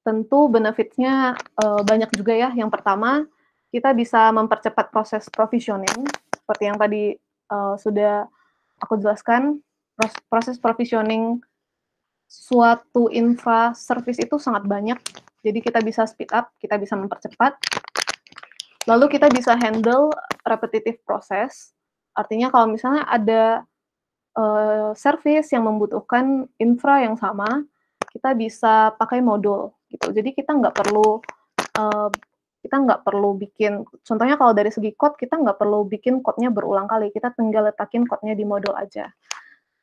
tentu benefit-nya banyak juga ya. Yang pertama, kita bisa mempercepat proses provisioning, seperti yang tadi sudah aku jelaskan. Proses provisioning suatu infra service itu sangat banyak, jadi kita bisa speed up, kita bisa mempercepat. Lalu kita bisa handle repetitive process, artinya kalau misalnya ada service yang membutuhkan infra yang sama, kita bisa pakai modul gitu. Jadi kita nggak perlu bikin, contohnya kalau dari segi code, kita nggak perlu bikin code-nya berulang kali, kita tinggal letakin code-nya di modul aja,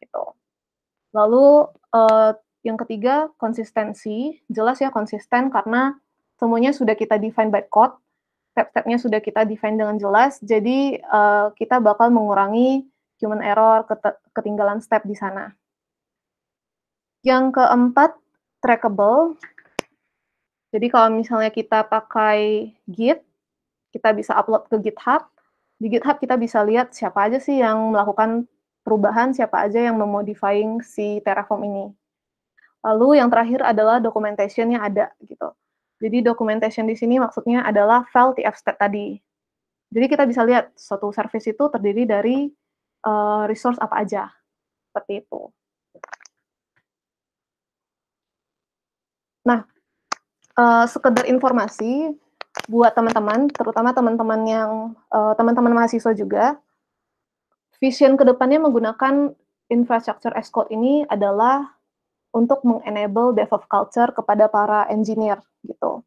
gitu. Lalu yang ketiga, konsistensi. Jelas ya konsisten karena semuanya sudah kita define by code, step-stepnya sudah kita define dengan jelas, jadi kita bakal mengurangi human error, ketinggalan step di sana. Yang keempat, trackable. Jadi kalau misalnya kita pakai Git, kita bisa upload ke GitHub. Di GitHub kita bisa lihat siapa aja sih yang melakukan perubahan, siapa aja yang memodifying si Terraform ini. Lalu yang terakhir adalah documentation-nya ada gitu. Jadi documentation di sini maksudnya adalah file TF state tadi. Jadi kita bisa lihat suatu service itu terdiri dari resource apa aja, seperti itu. Nah, sekedar informasi buat teman-teman, terutama teman-teman yang teman-teman mahasiswa juga, vision kedepannya menggunakan infrastructure as code ini adalah untuk mengenable DevOps culture kepada para engineer gitu.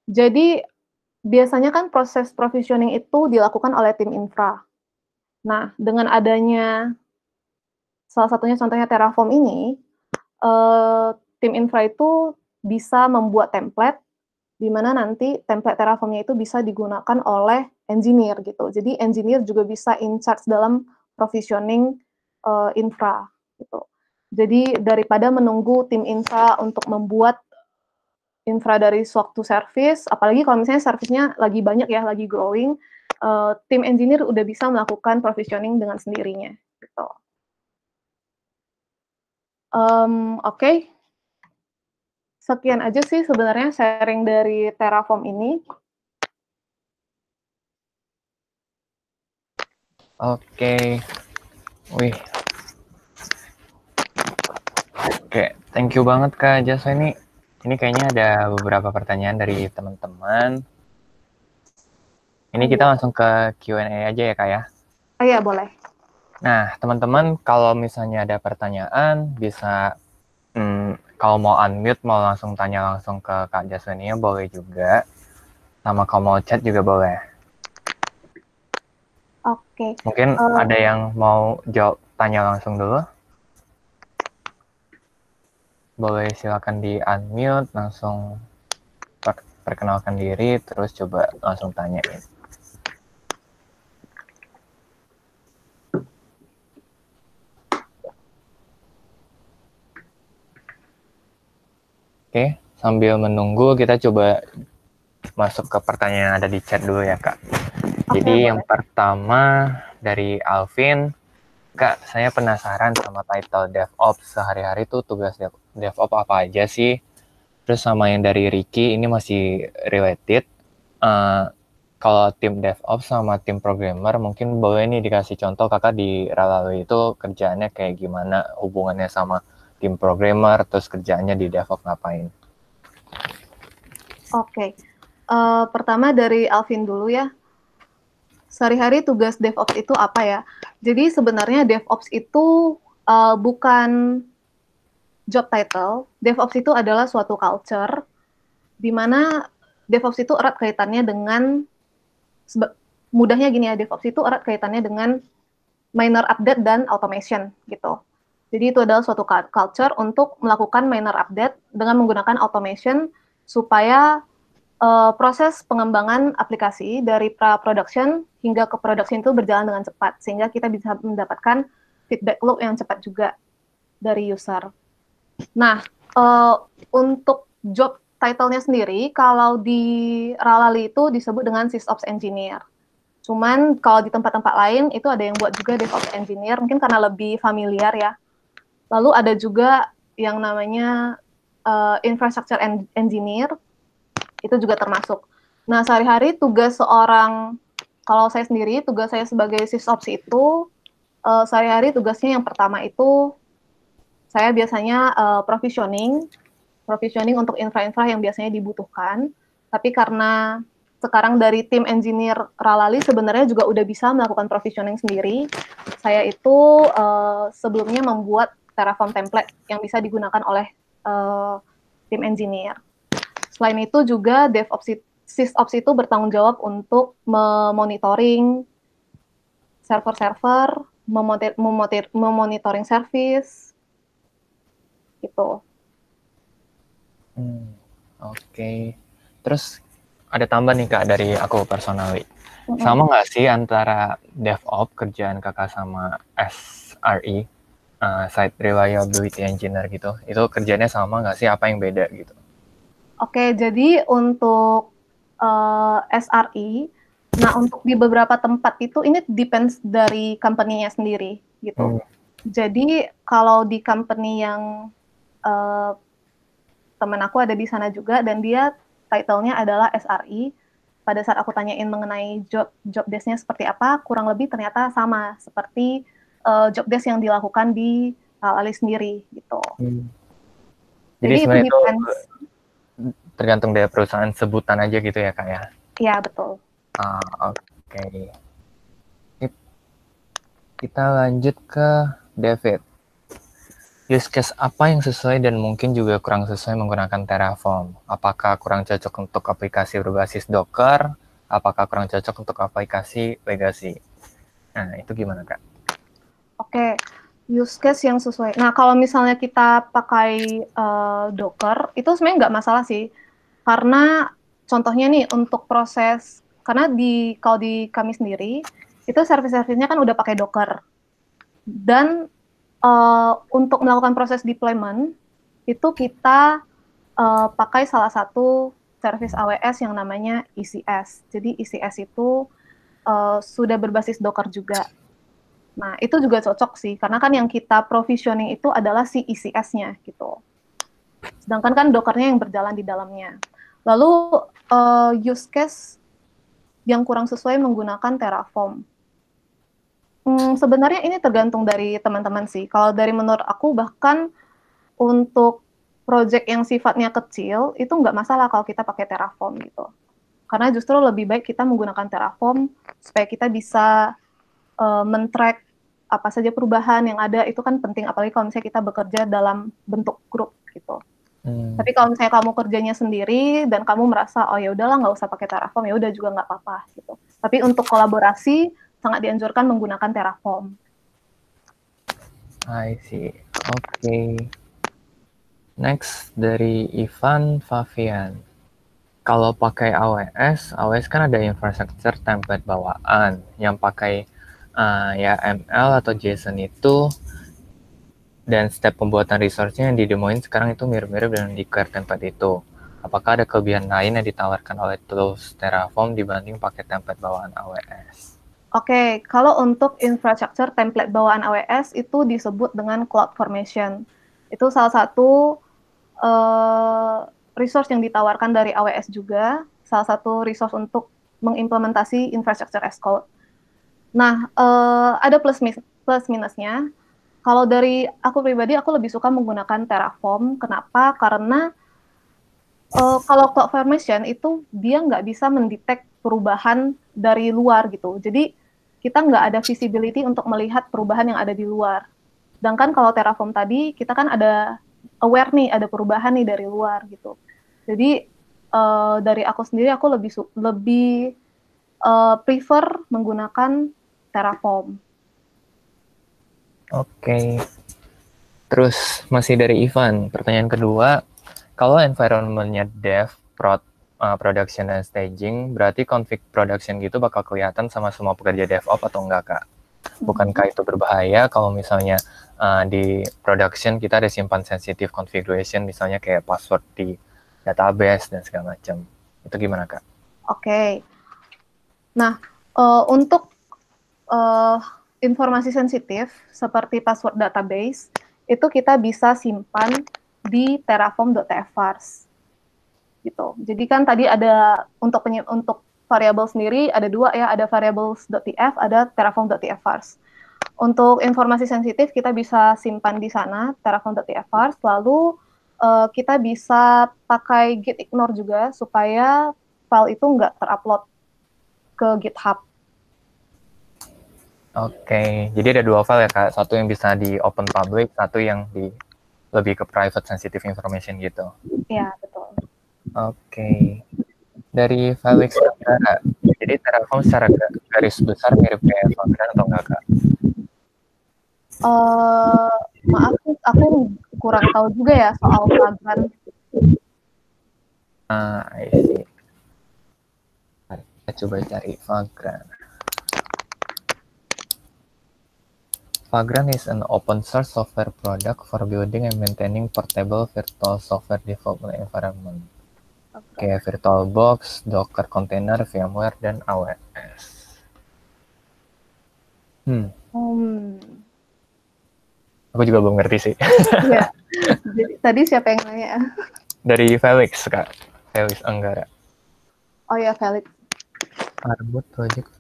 Jadi biasanya kan proses provisioning itu dilakukan oleh tim infra. Nah, dengan adanya salah satunya contohnya Terraform ini, tim infra itu bisa membuat template, di mana nanti template Terraform-nya itu bisa digunakan oleh engineer gitu. Jadi engineer juga bisa in charge dalam provisioning infra gitu. Jadi daripada menunggu tim infra untuk membuat infra dari suatu service, apalagi kalau misalnya service-nya lagi banyak ya, lagi growing, tim engineer udah bisa melakukan provisioning dengan sendirinya, gitu. Oke. Sekian aja sih sebenarnya sharing dari Terraform ini. Oke. Wih. Oke, thank you banget Kak Jaswa ini. Ini kayaknya ada beberapa pertanyaan dari teman-teman. Ini kita langsung ke Q&A aja ya Kak ya. Oh iya, boleh. Nah, teman-teman kalau misalnya ada pertanyaan bisa kalau mau unmute, mau langsung tanya langsung ke Kak Jaswenia boleh juga. Sama kalau mau chat juga boleh. Oke. Mungkin ada yang mau jawab tanya langsung dulu. Boleh silakan di unmute, langsung perkenalkan diri, terus coba langsung tanyain. Oke, sambil menunggu kita coba masuk ke pertanyaan yang ada di chat dulu ya Kak. Jadi yang pertama dari Alvin, Kak, saya penasaran sama title DevOps sehari-hari tuh tugas DevOps apa aja sih? Terus sama yang dari Ricky, ini masih related. Kalau tim DevOps sama tim programmer, mungkin boleh nih dikasih contoh kakak di Ralawi itu kerjaannya kayak gimana, hubungannya sama tim programmer, terus kerjaannya di DevOps ngapain? Oke. Pertama dari Alvin dulu ya. Sehari-hari tugas DevOps itu apa ya? Jadi sebenarnya DevOps itu bukan job title. DevOps itu adalah suatu culture di mana DevOps itu erat kaitannya dengan mudahnya gini ya, DevOps itu erat kaitannya dengan minor update dan automation gitu. Jadi itu adalah suatu culture untuk melakukan minor update dengan menggunakan automation supaya proses pengembangan aplikasi dari pra-production hingga ke production itu berjalan dengan cepat, sehingga kita bisa mendapatkan feedback loop yang cepat juga dari user. Nah, untuk job title-nya sendiri, kalau di Ralali itu disebut dengan SysOps Engineer. Cuman kalau di tempat-tempat lain itu ada yang buat juga DevOps Engineer, mungkin karena lebih familiar ya. Lalu ada juga yang namanya Infrastructure Engineer, itu juga termasuk. Nah, sehari-hari tugas seorang, kalau saya sendiri, tugas saya sebagai SysOps itu, sehari-hari tugasnya yang pertama itu, saya biasanya provisioning untuk infra-infra yang biasanya dibutuhkan, tapi karena sekarang dari tim engineer Ralali sebenarnya juga udah bisa melakukan provisioning sendiri, saya itu sebelumnya membuat Terraform template yang bisa digunakan oleh tim engineer. Selain itu juga SysOps itu bertanggung jawab untuk memonitoring server-server, memonitoring service, gitu. Oke. Terus ada tambah nih Kak dari aku personally. Sama nggak sih antara DevOps kerjaan kakak sama SRE, Site Reliability Engineer gitu? Itu kerjanya sama nggak sih? Apa yang beda gitu? Oke, jadi untuk SRE, nah untuk di beberapa tempat itu ini depends dari company-nya sendiri gitu. Jadi kalau di company yang teman aku ada di sana juga dan dia title-nya adalah SRE. Pada saat aku tanyain mengenai job desk-nya seperti apa, kurang lebih ternyata sama seperti job desk yang dilakukan di Ali sendiri gitu. Jadi sebenarnya itu tergantung dari perusahaan sebutan aja gitu ya Kak ya? Iya, betul. Oke. Kita lanjut ke David. Use case apa yang sesuai dan mungkin juga kurang sesuai menggunakan Terraform? Apakah kurang cocok untuk aplikasi berbasis Docker? Apakah kurang cocok untuk aplikasi legacy? Nah, itu gimana Kak? Oke, use case yang sesuai. Nah, kalau misalnya kita pakai Docker, itu sebenarnya nggak masalah sih. Karena contohnya nih, untuk proses, karena kalau di kami sendiri, itu service-service-nya kan udah pakai Docker. Dan untuk melakukan proses deployment, itu kita pakai salah satu service AWS yang namanya ECS. Jadi ECS itu sudah berbasis Docker juga. Nah, itu juga cocok sih, karena kan yang kita provisioning itu adalah si ECS-nya gitu. Sedangkan kan Docker-nya yang berjalan di dalamnya. Lalu use case yang kurang sesuai menggunakan Terraform. Sebenarnya ini tergantung dari teman-teman sih. Kalau dari menurut aku, bahkan untuk project yang sifatnya kecil, itu nggak masalah kalau kita pakai Terraform gitu. Karena justru lebih baik kita menggunakan Terraform supaya kita bisa men-track apa saja perubahan yang ada. Itu kan penting, apalagi kalau misalnya kita bekerja dalam bentuk grup gitu. Tapi kalau misalnya kamu kerjanya sendiri dan kamu merasa oh ya udahlah nggak usah pakai Terraform, ya udah juga nggak apa-apa gitu. Tapi untuk kolaborasi sangat dianjurkan menggunakan Terraform. I see. Oke. Next dari Ivan Favian. Kalau pakai AWS kan ada infrastructure template bawaan yang pakai ya ML atau JSON itu, dan step pembuatan resource-nya yang didemoin sekarang itu mirip-mirip dengan declare template itu. Apakah ada kelebihan lain yang ditawarkan oleh tools Terraform dibanding pakai template bawaan AWS? Oke, kalau untuk infrastructure template bawaan AWS itu disebut dengan CloudFormation. Itu salah satu resource yang ditawarkan dari AWS juga, salah satu resource untuk mengimplementasi infrastructure as code. Nah, ada plus minusnya. Kalau dari aku pribadi, aku lebih suka menggunakan Terraform. Kenapa? Karena kalau CloudFormation itu dia nggak bisa mendetek perubahan dari luar gitu. Jadi kita nggak ada visibility untuk melihat perubahan yang ada di luar. Sedangkan kalau Terraform tadi, kita kan ada aware nih, ada perubahan nih dari luar gitu. Jadi dari aku sendiri, aku lebih prefer menggunakan Terraform. Oke. Terus masih dari Ivan, pertanyaan kedua, kalau environment-nya dev, production, dan staging, berarti config production gitu bakal kelihatan sama semua pekerja DevOps atau enggak, Kak? Bukankah itu berbahaya kalau misalnya di production kita ada simpan sensitive configuration, misalnya kayak password di database dan segala macam. Itu gimana, Kak? Oke. Nah, untuk informasi sensitif seperti password database, itu kita bisa simpan di terraform.tfvars. Gitu. Jadi kan tadi ada untuk variabel sendiri ada dua ya, ada variables.tf, ada terraform.tfvars. Untuk informasi sensitif kita bisa simpan di sana terraform.tfvars, lalu kita bisa pakai git ignore juga supaya file itu nggak terupload ke GitHub. Oke, jadi ada dua file ya, Kak. Satu yang bisa di open public, satu yang di lebih ke private sensitive information gitu. Iya, betul. Oke. Dari Felix Anggara, jadi Terraform secara garis besar mirip kayak Vagrant atau enggak, Kak? Maaf, aku kurang tahu juga ya soal Vagrant. I see. Kita coba cari Vagrant. Vagrant is an open source software product for building and maintaining portable virtual software development environment. Kayak VirtualBox, Docker Container, VMware, dan AWS. Aku juga belum ngerti sih. Ya. Jadi, tadi siapa yang nanya? Dari Felix, Kak. Felix Anggara. Oh ya, Felix. Arbut Project.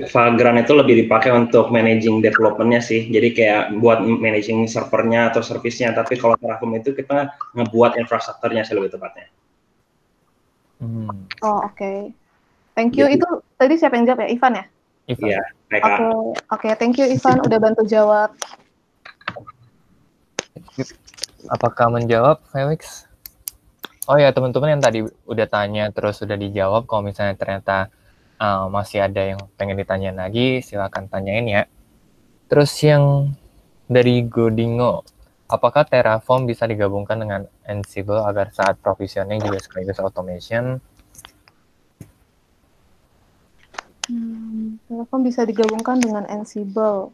Vagrant itu lebih dipakai untuk managing development-nya sih. Jadi kayak buat managing servernya atau service-nya. Tapi kalau Terraform itu kita ngebuat infrastrukturnya sih lebih tepatnya. Oh, oke. Thank you. Jadi, itu tadi siapa yang jawab ya? Ivan ya? Ivan. Iya. Oke. Thank you Ivan udah bantu jawab. Apakah menjawab, Felix? Oh ya, teman-teman yang tadi udah tanya terus udah dijawab, kalau misalnya ternyata masih ada yang pengen ditanya lagi, silakan tanyain ya. Terus yang dari Godingo, apakah Terraform bisa digabungkan dengan Ansible agar saat provisioning juga sekaligus automation? Terraform bisa digabungkan dengan Ansible.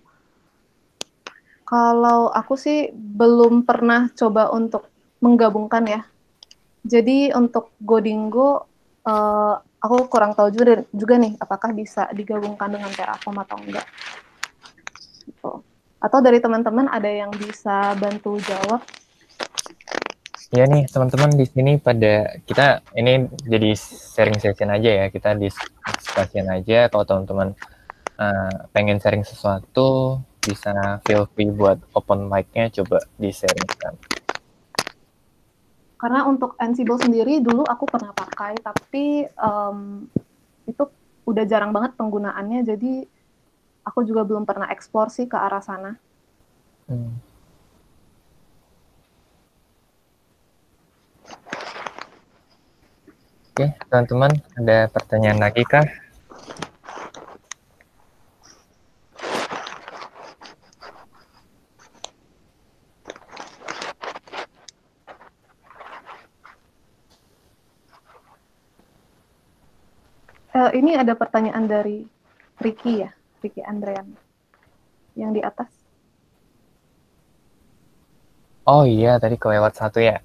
Kalau aku sih belum pernah coba untuk menggabungkan ya. Jadi untuk Godingo, aku kurang tahu juga nih, apakah bisa digabungkan dengan Terraform atau enggak. Gitu. Atau dari teman-teman ada yang bisa bantu jawab? Ya nih teman-teman di sini pada kita ini jadi sharing session aja ya, kita diskusiin aja. Kalau teman-teman pengen sharing sesuatu bisa feel free buat open mic-nya, coba di sharingkan. Karena untuk Ansible sendiri dulu aku pernah pakai, tapi itu udah jarang banget penggunaannya, jadi aku juga belum pernah eksplor sih ke arah sana. Oke, teman-teman, ada pertanyaan lagi kah? Ini ada pertanyaan dari Ricky ya, Ricky Andrean, yang di atas. Oh iya, tadi kelewat satu ya.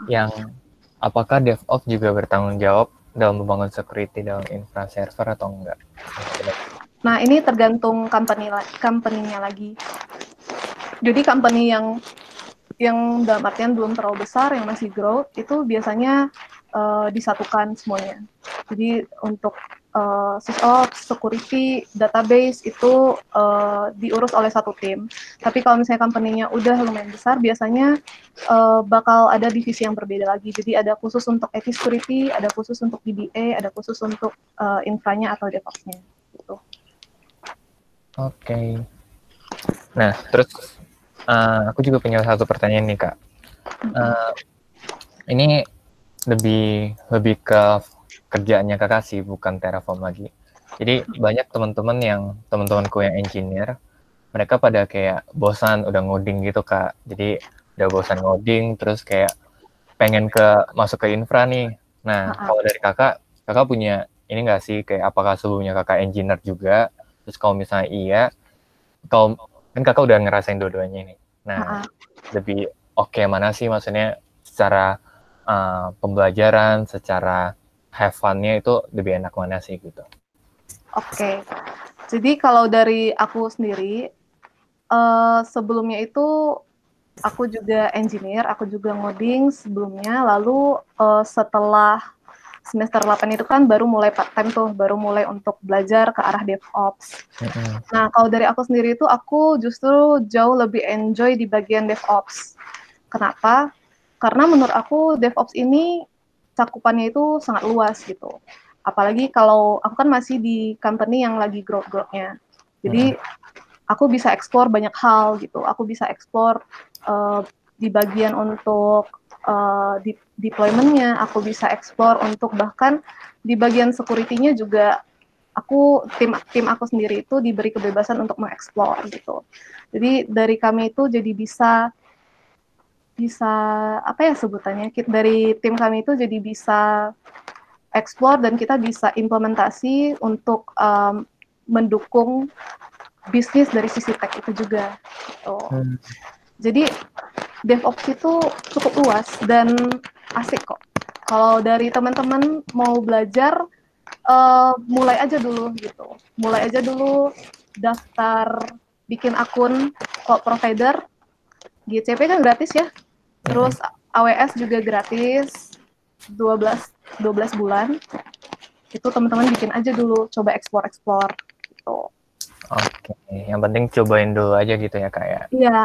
Yang apakah DevOps juga bertanggung jawab dalam membangun security dalam infra server atau enggak? Nah, ini tergantung company-nya lagi. Jadi company yang dalam artian belum terlalu besar, yang masih growth, itu biasanya disatukan semuanya. Jadi untuk SysOps, security, database itu diurus oleh satu tim. Tapi kalau misalnya company-nya udah lumayan besar, biasanya bakal ada divisi yang berbeda lagi. Jadi ada khusus untuk IT security, ada khusus untuk DBA, ada khusus untuk infranya atau DevOps-nya. Gitu. Oke. Nah, terus aku juga punya satu pertanyaan nih Kak. Ini lebih ke kerjaannya Kakak sih, bukan Terraform lagi. Jadi banyak teman-temanku yang engineer, mereka pada kayak bosan udah ngoding gitu Kak. Jadi udah bosan ngoding, terus kayak pengen masuk ke infra nih. Nah, kalau dari kakak punya ini nggak sih, kayak apakah sebelumnya kakak engineer juga? Terus kalau misalnya iya, kalau kan kakak udah ngerasain dua-duanya nih. Nah, lebih oke mana sih, maksudnya secara pembelajaran, secara have fun-nya itu lebih enak mana sih gitu? Oke. Jadi kalau dari aku sendiri, sebelumnya itu aku juga engineer, aku juga ngoding sebelumnya, lalu setelah semester 8 itu kan baru mulai part-time tuh, baru mulai untuk belajar ke arah DevOps. Nah, kalau dari aku sendiri itu aku justru jauh lebih enjoy di bagian DevOps. Kenapa? Karena menurut aku DevOps ini cakupannya itu sangat luas gitu. Apalagi kalau aku kan masih di company yang lagi growth-nya. Jadi aku bisa explore banyak hal gitu. Aku bisa explore di bagian untuk deployment-nya, aku bisa explore untuk bahkan di bagian security-nya juga tim aku sendiri itu diberi kebebasan untuk mengeksplor gitu. Jadi dari kami itu jadi bisa apa ya sebutannya, dari tim kami itu jadi bisa explore dan kita bisa implementasi untuk mendukung bisnis dari sisi tech itu juga. Gitu. Jadi DevOps itu cukup luas dan asik kok. Kalau dari teman-teman mau belajar, mulai aja dulu gitu. Mulai aja dulu daftar bikin akun cloud provider. GCP kan gratis ya. Terus AWS juga gratis. 12 bulan. Itu teman-teman bikin aja dulu, coba explore gitu. Oke, yang penting cobain dulu aja gitu ya Kak ya. Iya,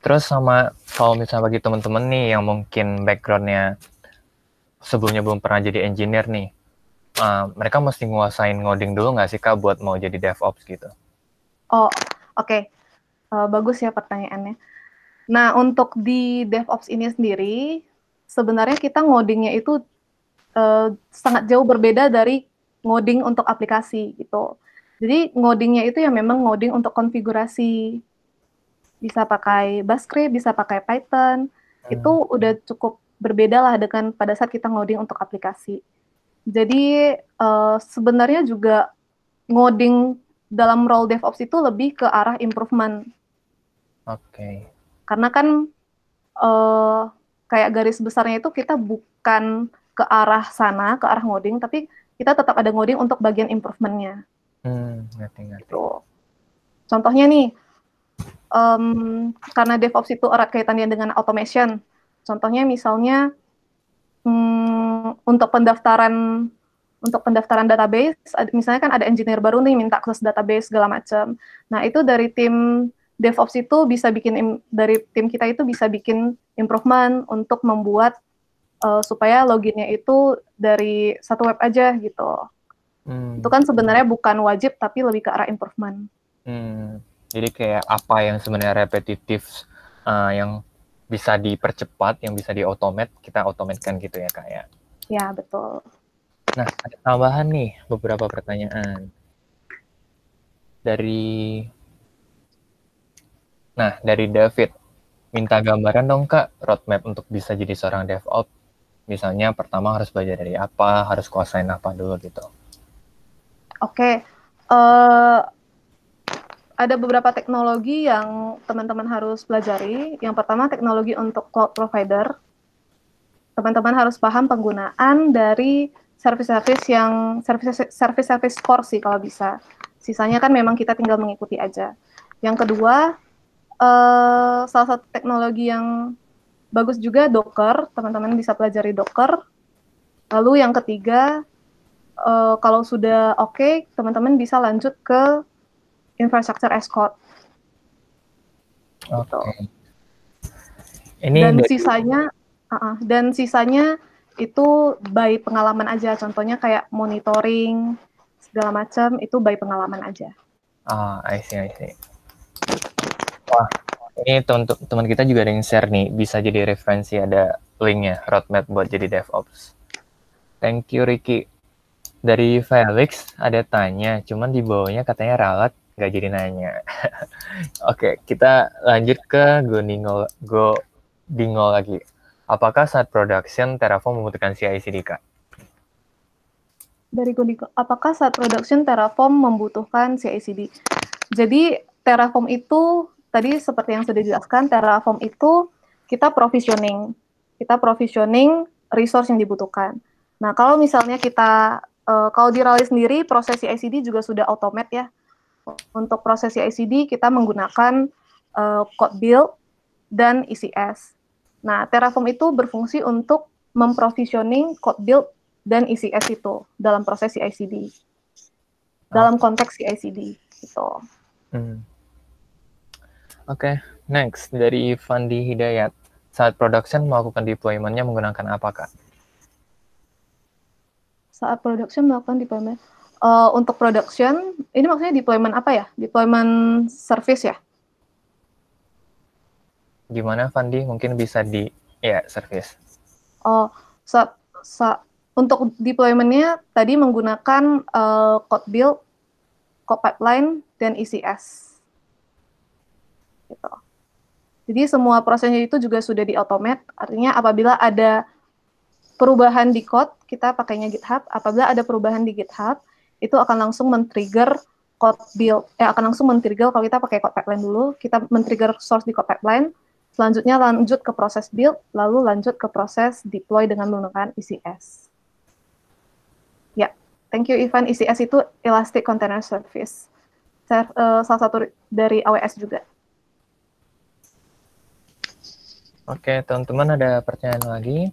Terus sama kalau misalnya bagi teman-teman nih yang mungkin background-nya sebelumnya belum pernah jadi engineer nih, mereka mesti nguasain ngoding dulu nggak sih Kak buat mau jadi DevOps gitu? Oh, oke. Bagus ya pertanyaannya. Nah, untuk di DevOps ini sendiri, sebenarnya kita ngodingnya itu sangat jauh berbeda dari ngoding untuk aplikasi gitu. Jadi ngodingnya itu ya memang ngoding untuk konfigurasi. Bisa pakai Bash script, bisa pakai Python. Itu udah cukup berbeda lah dengan pada saat kita ngoding untuk aplikasi. Jadi sebenarnya juga ngoding dalam role DevOps itu lebih ke arah improvement. Oke. Karena kan kayak garis besarnya itu kita bukan ke arah sana, ke arah ngoding, tapi kita tetap ada ngoding untuk bagian improvement-nya. Ngerti. Gitu. Contohnya nih, karena DevOps itu erat kaitannya dengan automation. Contohnya misalnya untuk pendaftaran database, misalnya kan ada engineer baru nih minta akses database segala macam. Nah, itu dari tim DevOps itu bisa dari tim kita itu bisa bikin improvement untuk membuat supaya loginnya itu dari satu web aja gitu. Itu kan sebenarnya bukan wajib tapi lebih ke arah improvement. Jadi kayak apa yang sebenarnya repetitif yang bisa dipercepat, yang bisa di-automate, kita automatekan gitu ya, Kak ya? Ya, betul. Nah, ada tambahan nih, beberapa pertanyaan. Dari David, minta gambaran dong Kak, roadmap untuk bisa jadi seorang DevOps. Misalnya pertama harus belajar dari apa, harus kuasain apa dulu gitu. Oke. Ada beberapa teknologi yang teman-teman harus pelajari. Yang pertama, teknologi untuk cloud provider. Teman-teman harus paham penggunaan dari service core sih kalau bisa. Sisanya kan memang kita tinggal mengikuti aja. Yang kedua, salah satu teknologi yang bagus juga Docker. Teman-teman bisa pelajari Docker. Lalu yang ketiga, kalau sudah oke, teman-teman bisa lanjut ke infrastructure as code. Gitu. Ini dan sisanya itu by pengalaman aja. Contohnya kayak monitoring segala macam itu by pengalaman aja. I see. Wah, ini teman kita juga ada yang share nih, bisa jadi referensi, ada linknya, roadmap buat jadi DevOps. Thank you Ricky. Dari Felix ada tanya, cuman di bawahnya katanya ralat, nggak jadi nanya. Oke, kita lanjut ke Godingo lagi. Apakah saat production Terraform membutuhkan CI/CD, Kak? Dari Godingo, apakah saat production Terraform membutuhkan CI/CD? Jadi Terraform itu tadi seperti yang sudah dijelaskan, Terraform itu kita provisioning resource yang dibutuhkan. Nah, kalau misalnya kita kalau di Rally sendiri proses CI/CD juga sudah automate ya. Untuk proses CI/CD kita menggunakan code build dan ECS. Nah, Terraform itu berfungsi untuk memprovisioning code build dan ECS itu dalam proses CI/CD. Dalam konteks CI/CD gitu. Oke, next dari Fandi Hidayat. Saat production melakukan deployment-nya menggunakan apa, Kak? Saat production melakukan deployment. Untuk production, ini maksudnya deployment apa ya? Deployment service ya? Gimana, Fandi? Mungkin bisa service. Untuk deployment-nya tadi menggunakan code build, code pipeline, dan ECS. Gitu. Jadi semua prosesnya itu juga sudah di-automate, artinya apabila ada perubahan di code, kita pakainya GitHub. Apabila ada perubahan di GitHub, itu akan langsung men-trigger code build. Akan langsung men-trigger kalau kita pakai code pipeline dulu, kita men-trigger source di code pipeline, selanjutnya lanjut ke proses build, lalu lanjut ke proses deploy dengan menggunakan ECS. Ya, thank you Ivan. ECS itu Elastic Container Service. Salah satu dari AWS juga. Oke, teman-teman ada pertanyaan lagi?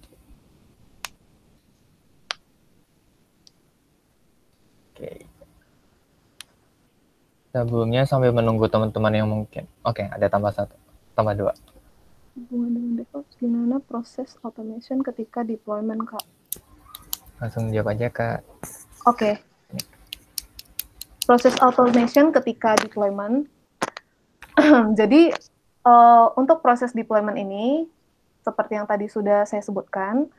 Oke. Sebelumnya sambil menunggu teman-teman yang mungkin. Oke, ada tambah 2. Hubungan dengan DevOps, gimana proses automation ketika deployment, Kak? Langsung jawab aja, Kak. Oke. Proses automation ketika deployment. Jadi, untuk proses deployment ini, seperti yang tadi sudah saya sebutkan,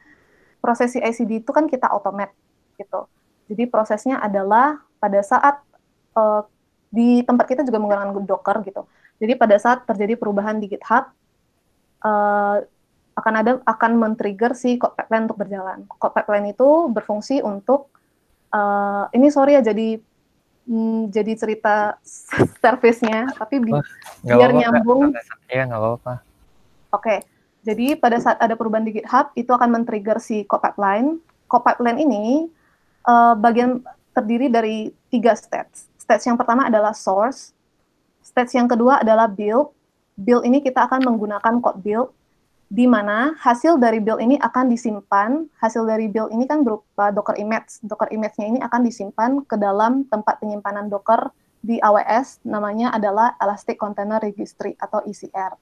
proses CI/CD itu kan kita automate, gitu. Jadi prosesnya adalah pada saat di tempat kita juga menggunakan Docker gitu. Jadi pada saat terjadi perubahan di GitHub, akan men-trigger si code pipeline untuk berjalan. Code pipeline itu berfungsi untuk ini sorry ya jadi cerita service-nya, tapi biar nyambung. Iya, nggak apa-apa. Oke. Jadi pada saat ada perubahan di GitHub, itu akan men-trigger si code pipeline. Code pipeline ini bagian terdiri dari 3 stage. Stage yang pertama adalah source. Stage yang kedua adalah build. Build ini kita akan menggunakan code build, di mana hasil dari build ini akan disimpan. Hasil dari build ini kan berupa Docker image. Docker image-nya ini akan disimpan ke dalam tempat penyimpanan Docker di AWS, namanya adalah Elastic Container Registry atau ECR.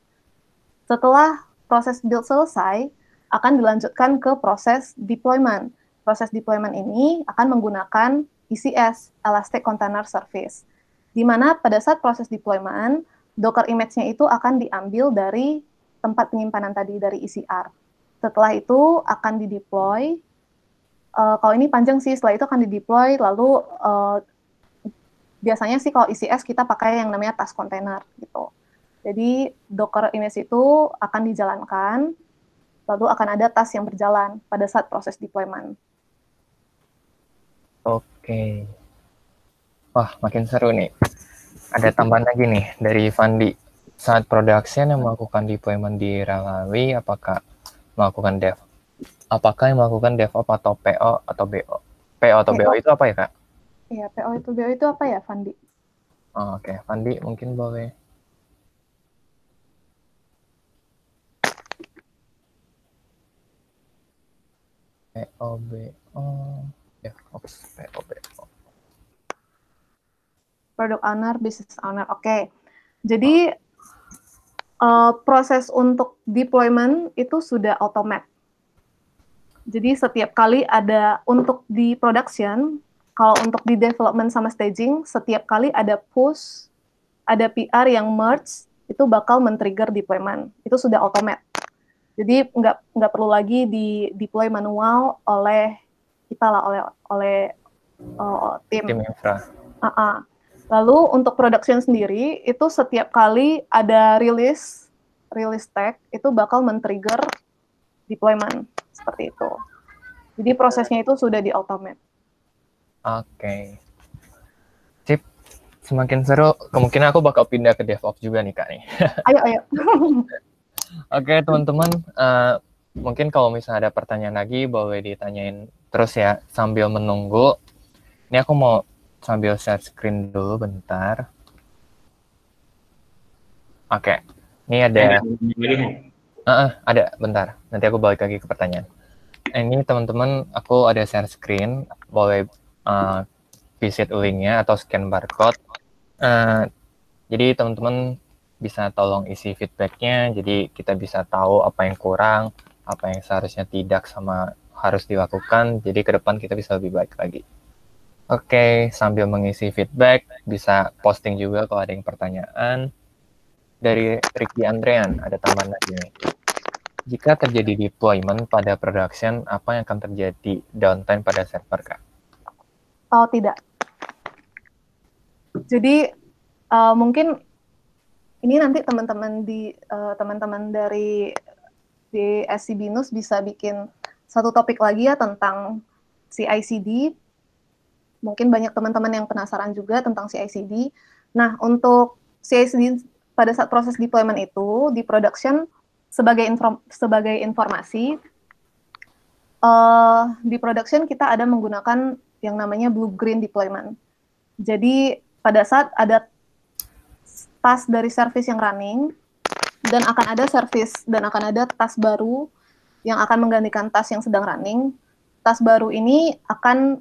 Setelah proses build selesai, akan dilanjutkan ke proses deployment. Proses deployment ini akan menggunakan ECS, Elastic Container Service, di mana pada saat proses deployment, Docker image-nya itu akan diambil dari tempat penyimpanan tadi, dari ECR. Setelah itu akan dideploy. Kalau ini panjang sih, setelah itu akan dideploy, lalu biasanya sih kalau ECS kita pakai yang namanya task container gitu. Jadi Docker image itu akan dijalankan, lalu akan ada task yang berjalan pada saat proses deployment. Oke. Wah, makin seru nih. Ada tambahan lagi nih dari Fandi. Saat production yang melakukan deployment di Relawi, apakah melakukan dev? Apakah yang melakukan DevOps atau PO atau BO? PO atau BO itu apa ya, Kak? Iya, PO itu BO itu apa ya, Fandi? Oh, oke. Fandi mungkin boleh. PO, BO, DevOps, PO, BO. Product owner, business owner. Oke. Jadi proses untuk deployment itu sudah automate. Jadi setiap kali ada untuk di production, kalau untuk di development sama staging, setiap kali ada push, ada PR yang merge, itu bakal men-trigger deployment. Itu sudah automate. Jadi nggak perlu lagi di deploy manual oleh kita lah, oleh tim infra. Lalu untuk production sendiri, itu setiap kali ada release tag, itu bakal men-trigger deployment. Seperti itu. Jadi prosesnya itu sudah di-automate. Oke. Sip. Semakin seru, kemungkinan aku bakal pindah ke DevOps juga nih, Kak. Nih. Ayo. Oke, teman-teman. Mungkin kalau misalnya ada pertanyaan lagi, boleh ditanyain terus ya, sambil menunggu. Ini aku mau sambil share screen dulu bentar. Oke. Ini ada... ada, bentar. Nanti aku balik lagi ke pertanyaan. Ini teman-teman, aku ada share screen, boleh visit linknya atau scan barcode. Jadi teman-teman bisa tolong isi feedbacknya, jadi kita bisa tahu apa yang kurang, apa yang seharusnya tidak sama harus dilakukan, jadi ke depan kita bisa lebih baik lagi. Oke, sambil mengisi feedback, bisa posting juga kalau ada yang pertanyaan. Dari Ricky Andrean, ada tambahan lagi nih. Jika terjadi deployment pada production, apa yang akan terjadi downtime pada server, Kak? Oh, tidak. Jadi, mungkin ini nanti teman-teman dari DSC Binus bisa bikin satu topik lagi ya tentang CI/CD. Mungkin banyak teman-teman yang penasaran juga tentang CI/CD. Nah, untuk CI/CD pada saat proses deployment itu, di production, sebagai informasi, di production kita ada menggunakan yang namanya blue-green deployment. Jadi pada saat ada task dari service yang running, dan akan ada task baru yang akan menggantikan task yang sedang running. Task baru ini akan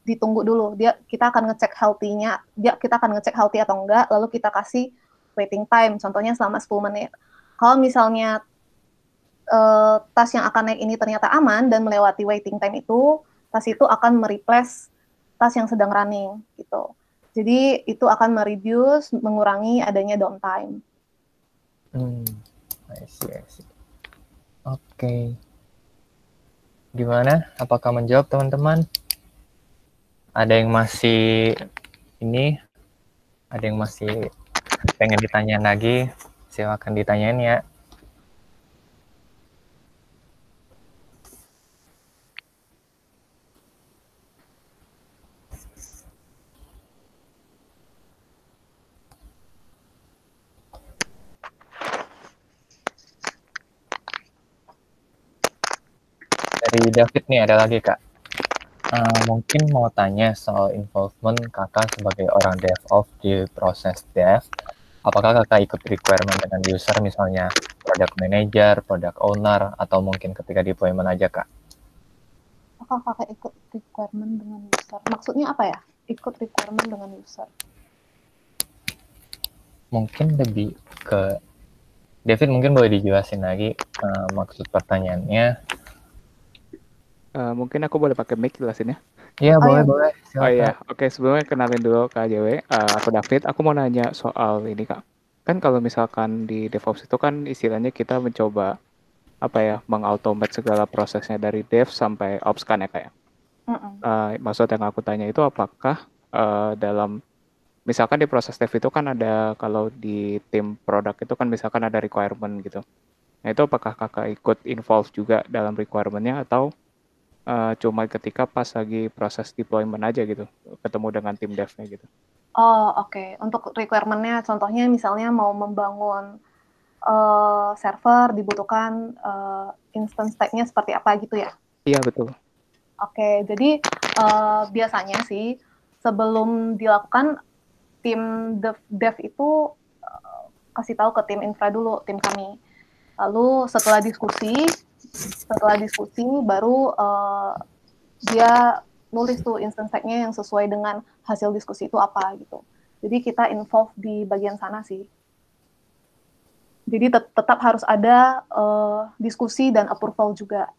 ditunggu dulu. Kita akan ngecek healthy-nya, kita akan ngecek healthy atau enggak, lalu kita kasih waiting time, contohnya selama 10 menit. Kalau misalnya task yang akan naik ini ternyata aman dan melewati waiting time itu, task itu akan mereplace task yang sedang running gitu. Jadi itu akan mengurangi adanya downtime. I see. Oke. Gimana? Apakah menjawab teman-teman? Ada yang masih ada yang masih pengen ditanyain lagi? Silakan ditanyain ya. Dari David nih ada lagi Kak. Mungkin mau tanya soal involvement Kakak sebagai orang DevOps di proses dev. Apakah Kakak ikut requirement dengan user misalnya product manager, product owner, atau mungkin ketika deployment aja Kak? Apakah kakak ikut requirement dengan user? Maksudnya apa ya? Ikut requirement dengan user? Mungkin lebih ke David, mungkin boleh dijelasin lagi maksud pertanyaannya. Mungkin aku boleh pakai mic jelasin ya? Iya, Oh, boleh, ya. boleh. Oh Silakan. iya, oke, sebelumnya kenalin dulu Kak JW. Aku David, aku mau nanya soal ini Kak. Kan kalau misalkan di DevOps itu kan istilahnya kita mencoba mengautomate segala prosesnya dari dev sampai ops kan ya Kak ya. Maksud yang aku tanya itu apakah dalam misalkan di proses dev itu kan ada, kalau di tim produk itu kan misalkan ada requirement gitu. Nah itu apakah kakak ikut involve juga dalam requirement-nya atau cuma ketika pas lagi proses deployment aja gitu, ketemu dengan tim dev-nya gitu? Oh, oke. Untuk requirement-nya, contohnya misalnya mau membangun server, dibutuhkan instance type-nya seperti apa gitu ya? Iya, betul. Oke, jadi biasanya sih sebelum dilakukan, tim dev itu kasih tahu ke tim infra dulu, tim kami. Lalu setelah diskusi baru dia nulis tuh instance tag-nya yang sesuai dengan hasil diskusi itu apa gitu. Jadi kita involve di bagian sana sih. Jadi tetap harus ada diskusi dan approval juga.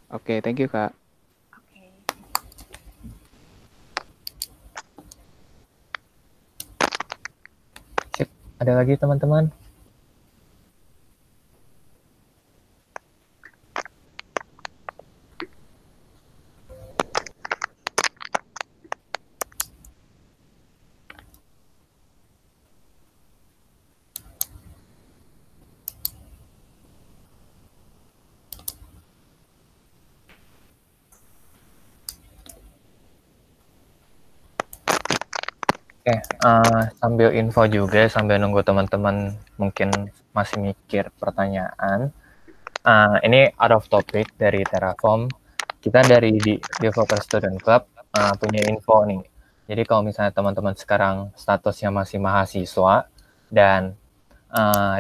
Oke, thank you Kak. Sip. Ada lagi teman-teman? Oke, sambil info juga, sambil nunggu teman-teman mungkin masih mikir pertanyaan. Ini out of topic dari Terraform. Kita dari Developer Student Club punya info nih. Jadi kalau misalnya teman-teman sekarang statusnya masih mahasiswa dan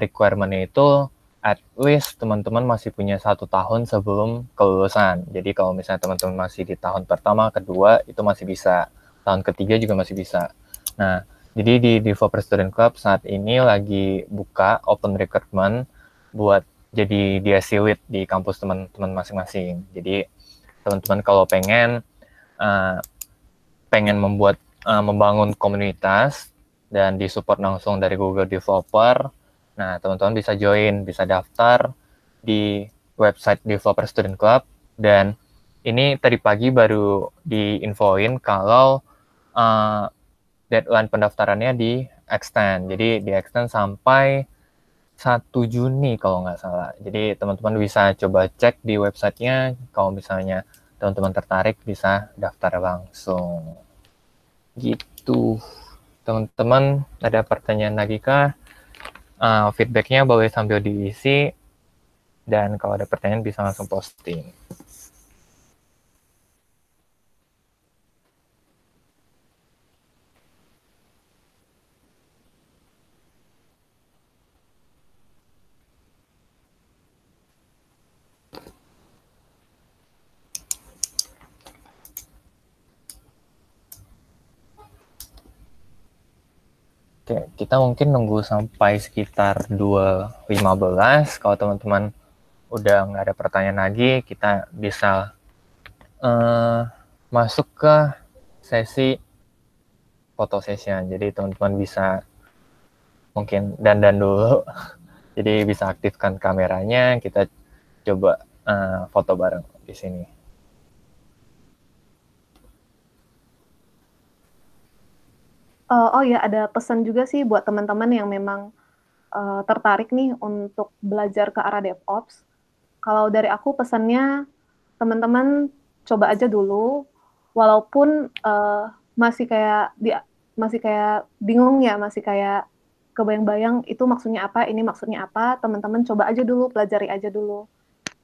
requirement-nya itu at least teman-teman masih punya 1 tahun sebelum kelulusan. Jadi kalau misalnya teman-teman masih di tahun pertama, kedua, itu masih bisa. Tahun ketiga juga masih bisa. Nah, jadi di Developer Student Club saat ini lagi buka open recruitment buat jadi DSC lead di kampus teman-teman masing-masing. Jadi teman-teman kalau pengen membangun komunitas dan disupport langsung dari Google Developer, nah teman-teman bisa join, bisa daftar di website Developer Student Club. Dan ini tadi pagi baru diinfoin kalau deadline pendaftarannya di extend. Jadi di extend sampai 1 Juni kalau nggak salah. Jadi teman-teman bisa coba cek di websitenya. Kalau misalnya teman-teman tertarik bisa daftar langsung. Gitu. Teman-teman ada pertanyaan lagi kah? Feedbacknya boleh sambil diisi. Dan kalau ada pertanyaan bisa langsung posting. Oke, kita mungkin nunggu sampai sekitar 2.15. Kalau teman-teman udah nggak ada pertanyaan lagi, kita bisa masuk ke sesi foto session. Jadi teman-teman bisa mungkin dandan dulu. Jadi bisa aktifkan kameranya, kita coba foto bareng di sini. Oh ya, ada pesan juga sih buat teman-teman yang memang tertarik nih untuk belajar ke arah DevOps. Kalau dari aku pesannya, teman-teman coba aja dulu, walaupun masih kayak bingung ya, masih kayak kebayang-bayang itu maksudnya apa, ini maksudnya apa, teman-teman coba aja dulu, pelajari aja dulu.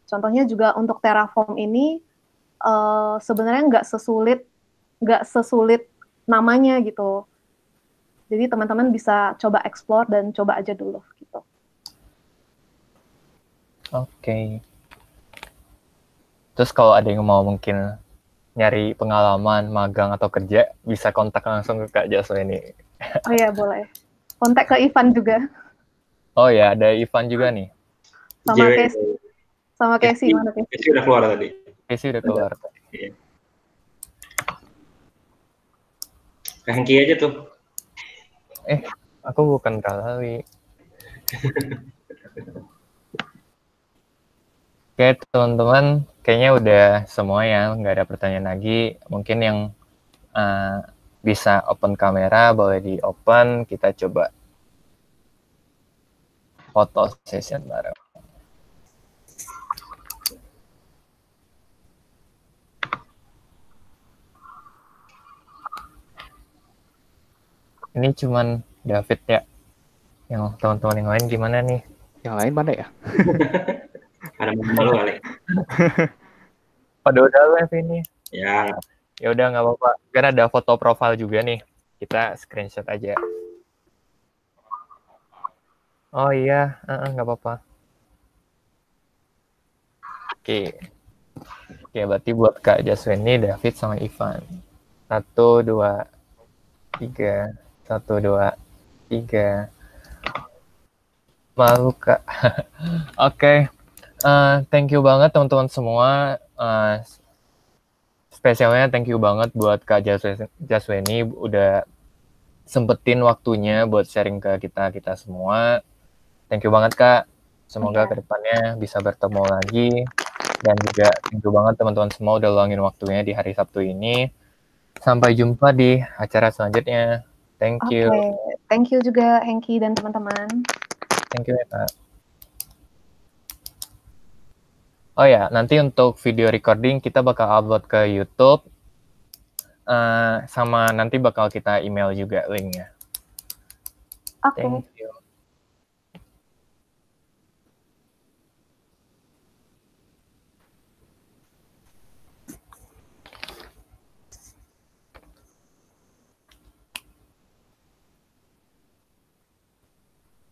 Contohnya juga untuk Terraform ini sebenarnya nggak sesulit namanya gitu. Jadi teman-teman bisa coba explore dan coba aja dulu gitu. Oke. Terus kalau ada yang mau mungkin nyari pengalaman magang atau kerja, bisa kontak langsung ke Kak Jasweni. Oh iya, boleh. Kontak ke Ivan juga. Oh ya, ada Ivan juga nih. Sama Casey. Sama Casey, mana Casey? Casey udah keluar tadi. Casey udah keluar. Iya. Ke Hengki aja tuh. Aku bukan Kalawi. Oke, teman-teman, kayaknya udah semua ya, nggak ada pertanyaan lagi. Mungkin yang bisa open kamera, boleh di open, kita coba foto session bareng. Ini cuman David ya. Yang teman-teman yang lain gimana nih? Yang lain mana ya? Ada malu kali. Udah live ini. Ya. Ya udah nggak apa-apa. Kan ada foto profil juga nih. Kita screenshot aja. Oh iya, nggak apa-apa. Oke, berarti buat Kak Jasweni, David sama Ivan. 1, 2, 3. 1, 2, 3. Malu Kak. Oke. Thank you banget teman-teman semua. Spesialnya thank you banget buat Kak Jasweni udah sempetin waktunya buat sharing ke kita semua. Thank you banget Kak. Semoga kedepannya bisa bertemu lagi. Dan juga thank you banget teman-teman semua udah luangin waktunya di hari Sabtu ini. Sampai jumpa di acara selanjutnya. Thank you. Thank you juga Hengki dan teman-teman. Thank you ya Kak. Oh ya, nanti untuk video recording kita bakal upload ke YouTube. Sama nanti bakal kita email juga linknya. Oke.